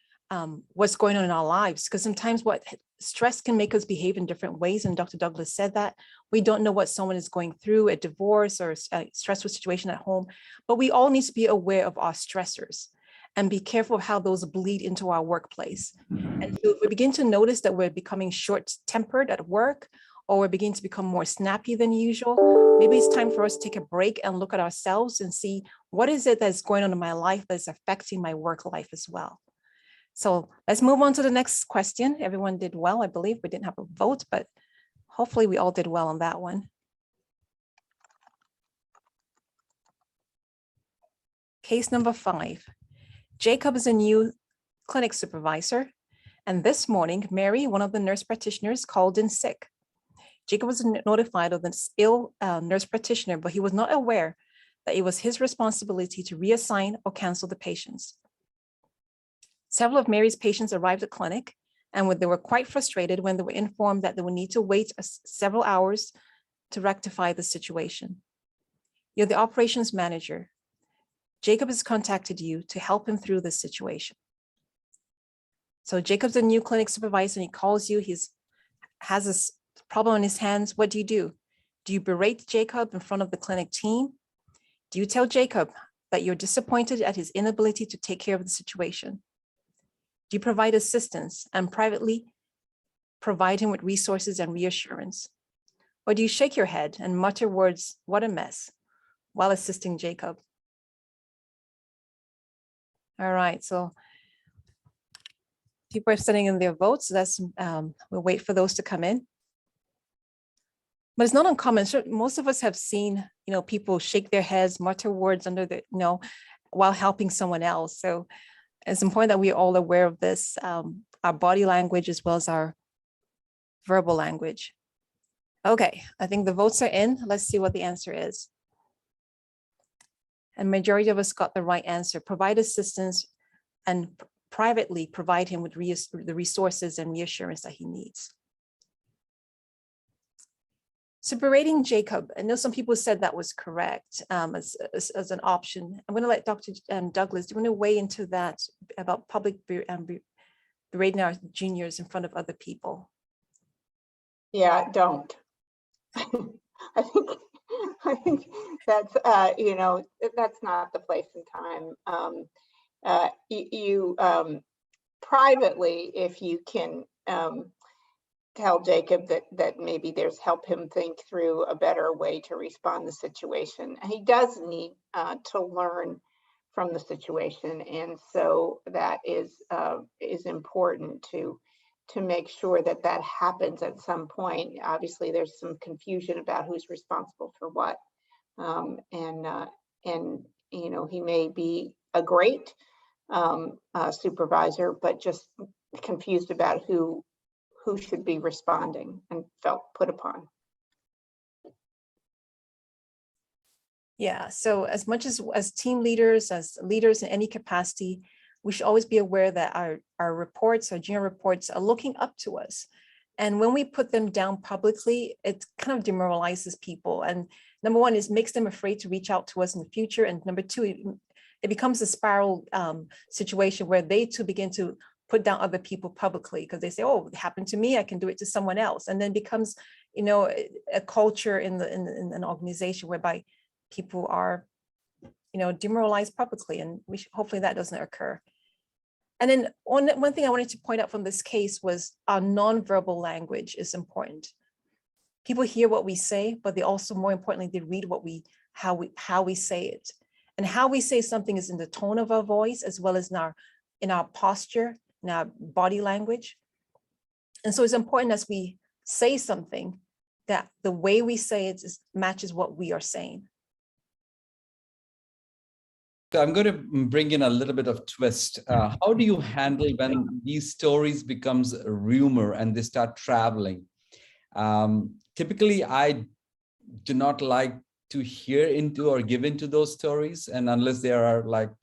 what's going on in our lives, because sometimes what stress can make us behave in different ways. And Dr. Douglas said that we don't know what someone is going through, a divorce or a stressful situation at home, but we all need to be aware of our stressors and be careful of how those bleed into our workplace. And so if we begin to notice that we're becoming short-tempered at work, or we're beginning to become more snappy than usual, maybe it's time for us to take a break and look at ourselves and see what is it that's going on in my life that's affecting my work life as well. So let's move on to the next question. Everyone did well, I believe. We didn't have a vote, but hopefully we all did well on that one. Case number 5. Jacob is a new clinic supervisor, and this morning, Mary, one of the nurse practitioners, called in sick. Jacob was notified of this ill nurse practitioner, but he was not aware that it was his responsibility to reassign or cancel the patients. Several of Mary's patients arrived at clinic, and they were quite frustrated when they were informed that they would need to wait several hours to rectify the situation. You're the operations manager. Jacob has contacted you to help him through this situation. So Jacob's a new clinic supervisor, and he calls you. He has this problem on his hands. What do you do? Do you berate Jacob in front of the clinic team? Do you tell Jacob that you're disappointed at his inability to take care of the situation? Do you provide assistance and privately provide him with resources and reassurance? Or do you shake your head and mutter words, "What a mess," while assisting Jacob? All right, so people are sending in their votes. So that's we'll wait for those to come in. But it's not uncommon. Most of us have seen, people shake their heads, mutter words under the, while helping someone else. So it's important that we're all aware of this, our body language as well as our verbal language. Okay, I think the votes are in. Let's see what the answer is. And majority of us got the right answer. Provide assistance and privately provide him with the resources and reassurance that he needs. So berating Jacob, I know some people said that was correct as an option. I'm going to let Dr. Douglas, do you want to weigh into that about public berating our juniors in front of other people? Yeah, don't. I think that's that's not the place and time. You privately, if you can tell Jacob that maybe there's help him think through a better way to respond to the situation. He does need to learn from the situation, and so that is important to make sure that happens at some point. Obviously, there's some confusion about who's responsible for what, and he may be a great supervisor, but just confused about who should be responding and felt put upon. Yeah, so as much as team leaders, as leaders in any capacity, we should always be aware that our reports, our junior reports, are looking up to us. And when we put them down publicly, it kind of demoralizes people. And number one is makes them afraid to reach out to us in the future. And number two, it becomes a spiral situation where they too begin to put down other people publicly because they say, "Oh, it happened to me, I can do it to someone else." And then becomes, a culture in an organization whereby people are, demoralized publicly, and hopefully that doesn't occur. And then one thing I wanted to point out from this case was our nonverbal language is important. People hear what we say, but they also, more importantly, they read how we say it. And how we say something is in the tone of our voice, as well as in our posture, in our body language. And so it's important as we say something that the way we say it matches what we are saying. So I'm going to bring in a little bit of twist. How do you handle when these stories becomes a rumor and they start traveling? Typically, I do not like to hear into or give into those stories, and unless there are like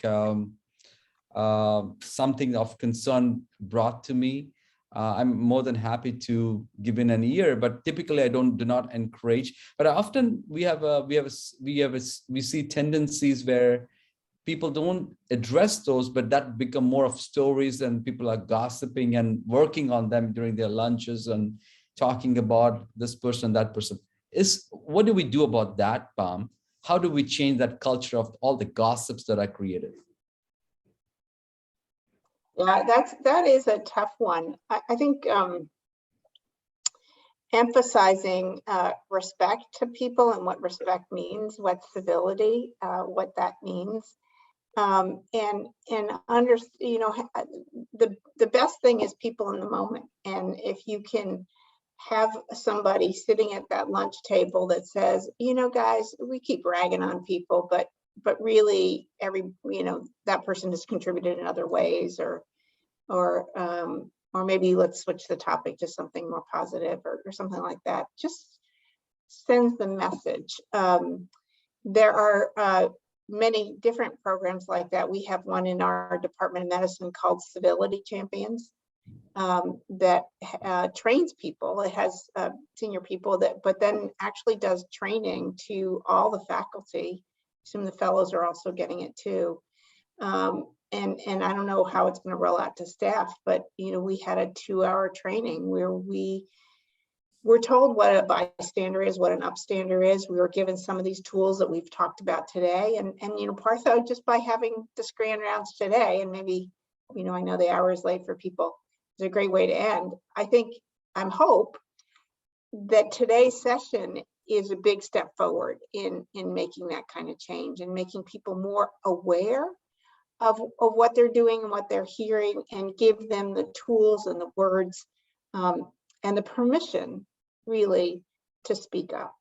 something of concern brought to me, I'm more than happy to give in an ear, but typically I do not encourage. But often we see tendencies where people don't address those, but that become more of stories, and people are gossiping and working on them during their lunches and talking about this person, that person. What do we do about that, Pam? How do we change that culture of all the gossips that are created? Yeah, that is a tough one. I think emphasizing respect to people and what respect means, what civility, what that means, and the best thing is people in the moment. And if you can have somebody sitting at that lunch table that says, guys, we keep ragging on people, but really that person has contributed in other ways, or maybe let's switch the topic to something more positive or something like that. Just sends the message. There are many different programs like that. We have one in our Department of Medicine called Civility Champions that trains people. It has senior people but then actually does training to all the faculty. Some of the fellows are also getting it too. And I don't know how it's going to roll out to staff, but we had a 2-hour training where we were told what a bystander is, what an upstander is. We were given some of these tools that we've talked about today, and Partho, just by having this grand rounds today, and maybe I know the hour is late for people, it's a great way to end. I'm hope that today's session is a big step forward in making that kind of change and making people more aware of what they're doing and what they're hearing, and give them the tools and the words and the permission really to speak up.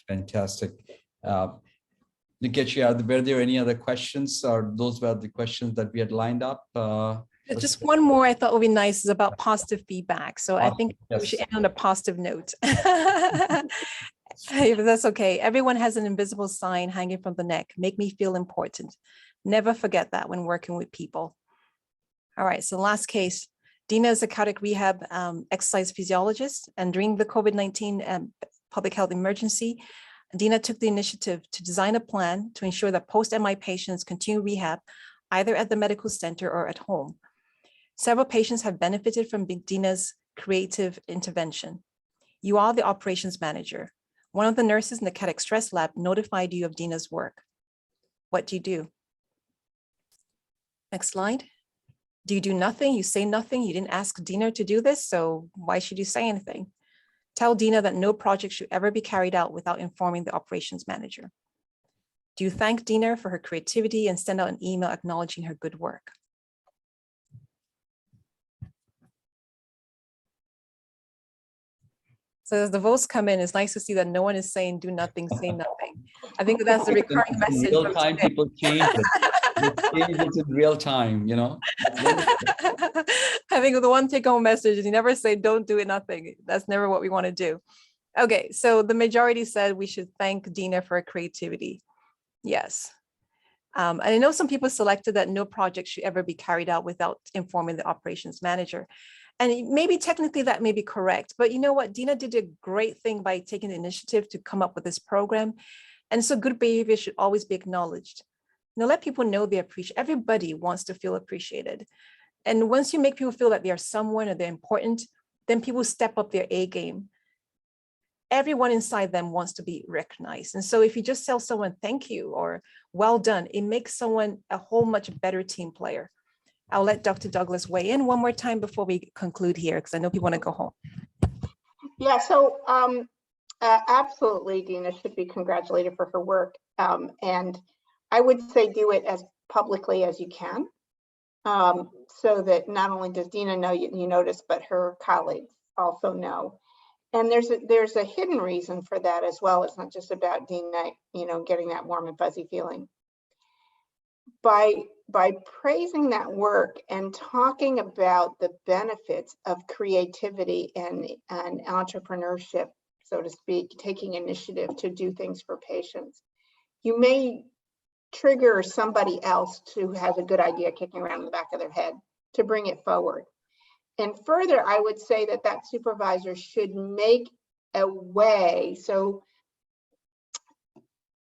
Fantastic. Nikechi, were there any other questions, or those were the questions that we had lined up? Just one more I thought would be nice is about positive feedback. So I think yes. we should end on a positive note. If that's okay. Everyone has an invisible sign hanging from the neck. Make me feel important. Never forget that when working with people. All right, so last case. Dina is a cardiac rehab exercise physiologist, and during the COVID-19 public health emergency, Dina took the initiative to design a plan to ensure that post-MI patients continue rehab either at the medical center or at home. Several patients have benefited from Dina's creative intervention. You are the operations manager. One of the nurses in the cardiac stress lab notified you of Dina's work. What do you do? Next slide. Do you do nothing? You say nothing? You didn't ask Dina to do this, so why should you say anything? Tell Dina that no project should ever be carried out without informing the operations manager. Do you thank Dina for her creativity and send out an email acknowledging her good work? So as the votes come in, it's nice to see that no one is saying do nothing, say nothing. I think that's the recurring message. In real time, people change it. They change it in real time, I think the one take-home message is you never say don't do it, nothing. That's never what we want to do. Okay, so the majority said we should thank Dina for her creativity. Yes. And I know some people selected that no project should ever be carried out without informing the operations manager. And maybe technically that may be correct, but you know what? Dina did a great thing by taking the initiative to come up with this program. And so good behavior should always be acknowledged. Let people know they appreciate. Everybody wants to feel appreciated. And once you make people feel that they are someone or they're important, then people step up their A game. Everyone inside them wants to be recognized. And so if you just tell someone thank you or well done, it makes someone a whole much better team player. I'll let Dr. Douglas weigh in one more time before we conclude here, because I know people want to go home. Yeah, so absolutely, Dina should be congratulated for her work. And I would say do it as publicly as you can, so that not only does Dina know you notice, but her colleagues also know. And there's a hidden reason for that as well. It's not just about Dina, getting that warm and fuzzy feeling. By praising that work and talking about the benefits of creativity and entrepreneurship, so to speak, taking initiative to do things for patients, you may trigger somebody else who has a good idea kicking around in the back of their head to bring it forward. And further, I would say that that supervisor should make a way. So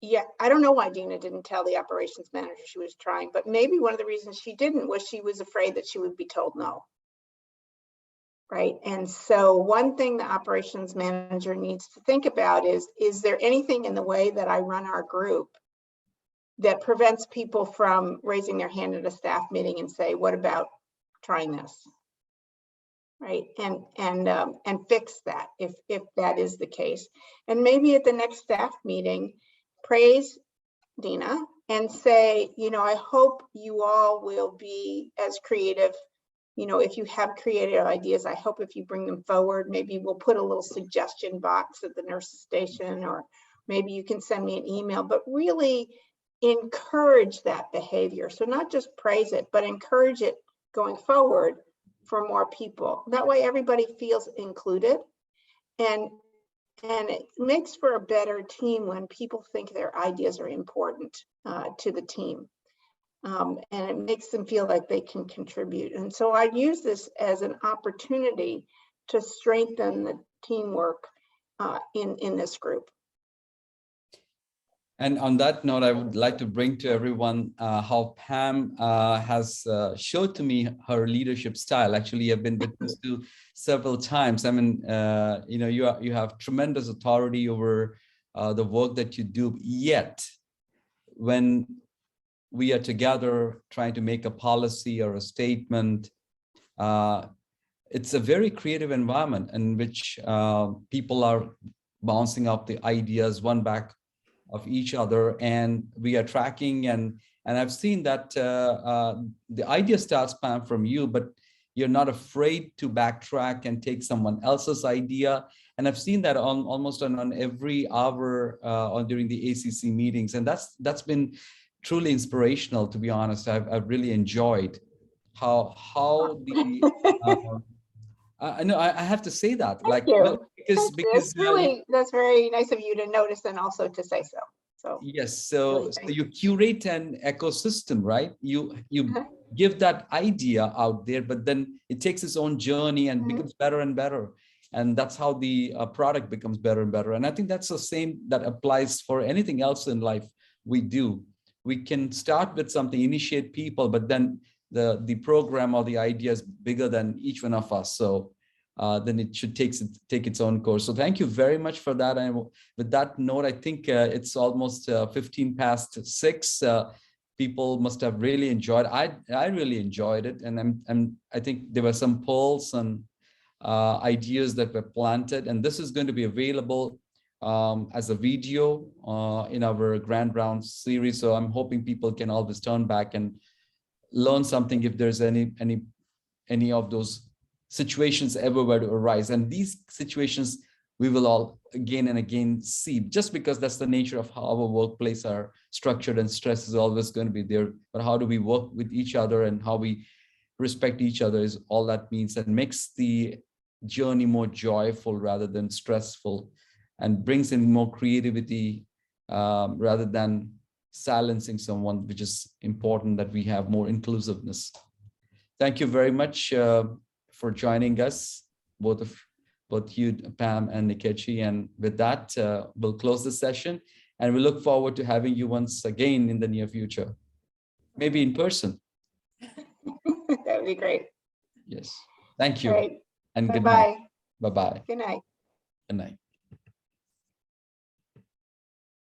yeah, I don't know why Dina didn't tell the operations manager she was trying, but maybe one of the reasons she didn't was she was afraid that she would be told no. Right. And so one thing the operations manager needs to think about is there anything in the way that I run our group that prevents people from raising their hand at a staff meeting and say, what about trying this? Right. And fix that if that is the case. And maybe at the next staff meeting, praise Dina and say, you know, I hope you all will be as creative. You know, if you have creative ideas, I hope if you bring them forward, maybe we'll put a little suggestion box at the nurse's station, or maybe you can send me an email, but really encourage that behavior. So not just praise it, but encourage it going forward for more people. That way everybody feels included, and it makes for a better team when people think their ideas are important to the team. And it makes them feel like they can contribute. And so I use this as an opportunity to strengthen the teamwork in this group. And on that note, I would like to bring to everyone how Pam has showed to me her leadership style. Actually, I've been witness to several times. I mean, you know, you have tremendous authority over the work that you do. Yet, when we are together trying to make a policy or a statement, it's a very creative environment in which people are bouncing up the ideas one back of each other, and we are tracking, and I've seen that the idea starts, Pam, from you, but you're not afraid to backtrack and take someone else's idea. And I've seen that almost on every hour during the ACC meetings, and that's been truly inspirational, to be honest. I've really enjoyed how the I know I have to say that, like, well, because that's very nice of you to notice and also to say so. So yes, so you curate an ecosystem, right? You give that idea out there, but then it takes its own journey and becomes better and better. And that's how the product becomes better and better. And I think that's the same that applies for anything else in life we do. We can start with something, initiate people, but then the program or the idea is bigger than each one of us. So then it should take its own course. So thank you very much for that. And with that note, I think it's almost 15 past 6. People must have really enjoyed. I really enjoyed it, and I think there were some polls and ideas that were planted, and this is going to be available as a video in our Grand Round series. So I'm hoping people can always turn back and learn something if there's any of those situations ever were to arise. And these situations we will all again and again see, just because that's the nature of how our workplace are structured, and stress is always going to be there. But how do we work with each other and how we respect each other is all that means, and makes the journey more joyful rather than stressful, and brings in more creativity rather than silencing someone, which is important that we have more inclusiveness. Thank you very much for joining us, both you, Pam and Nikechi. And with that, we'll close the session, and we look forward to having you once again in the near future, maybe in person. That would be great. Yes. Thank you. All right. And good Bye-bye. night. Bye-bye. Good night. Good night.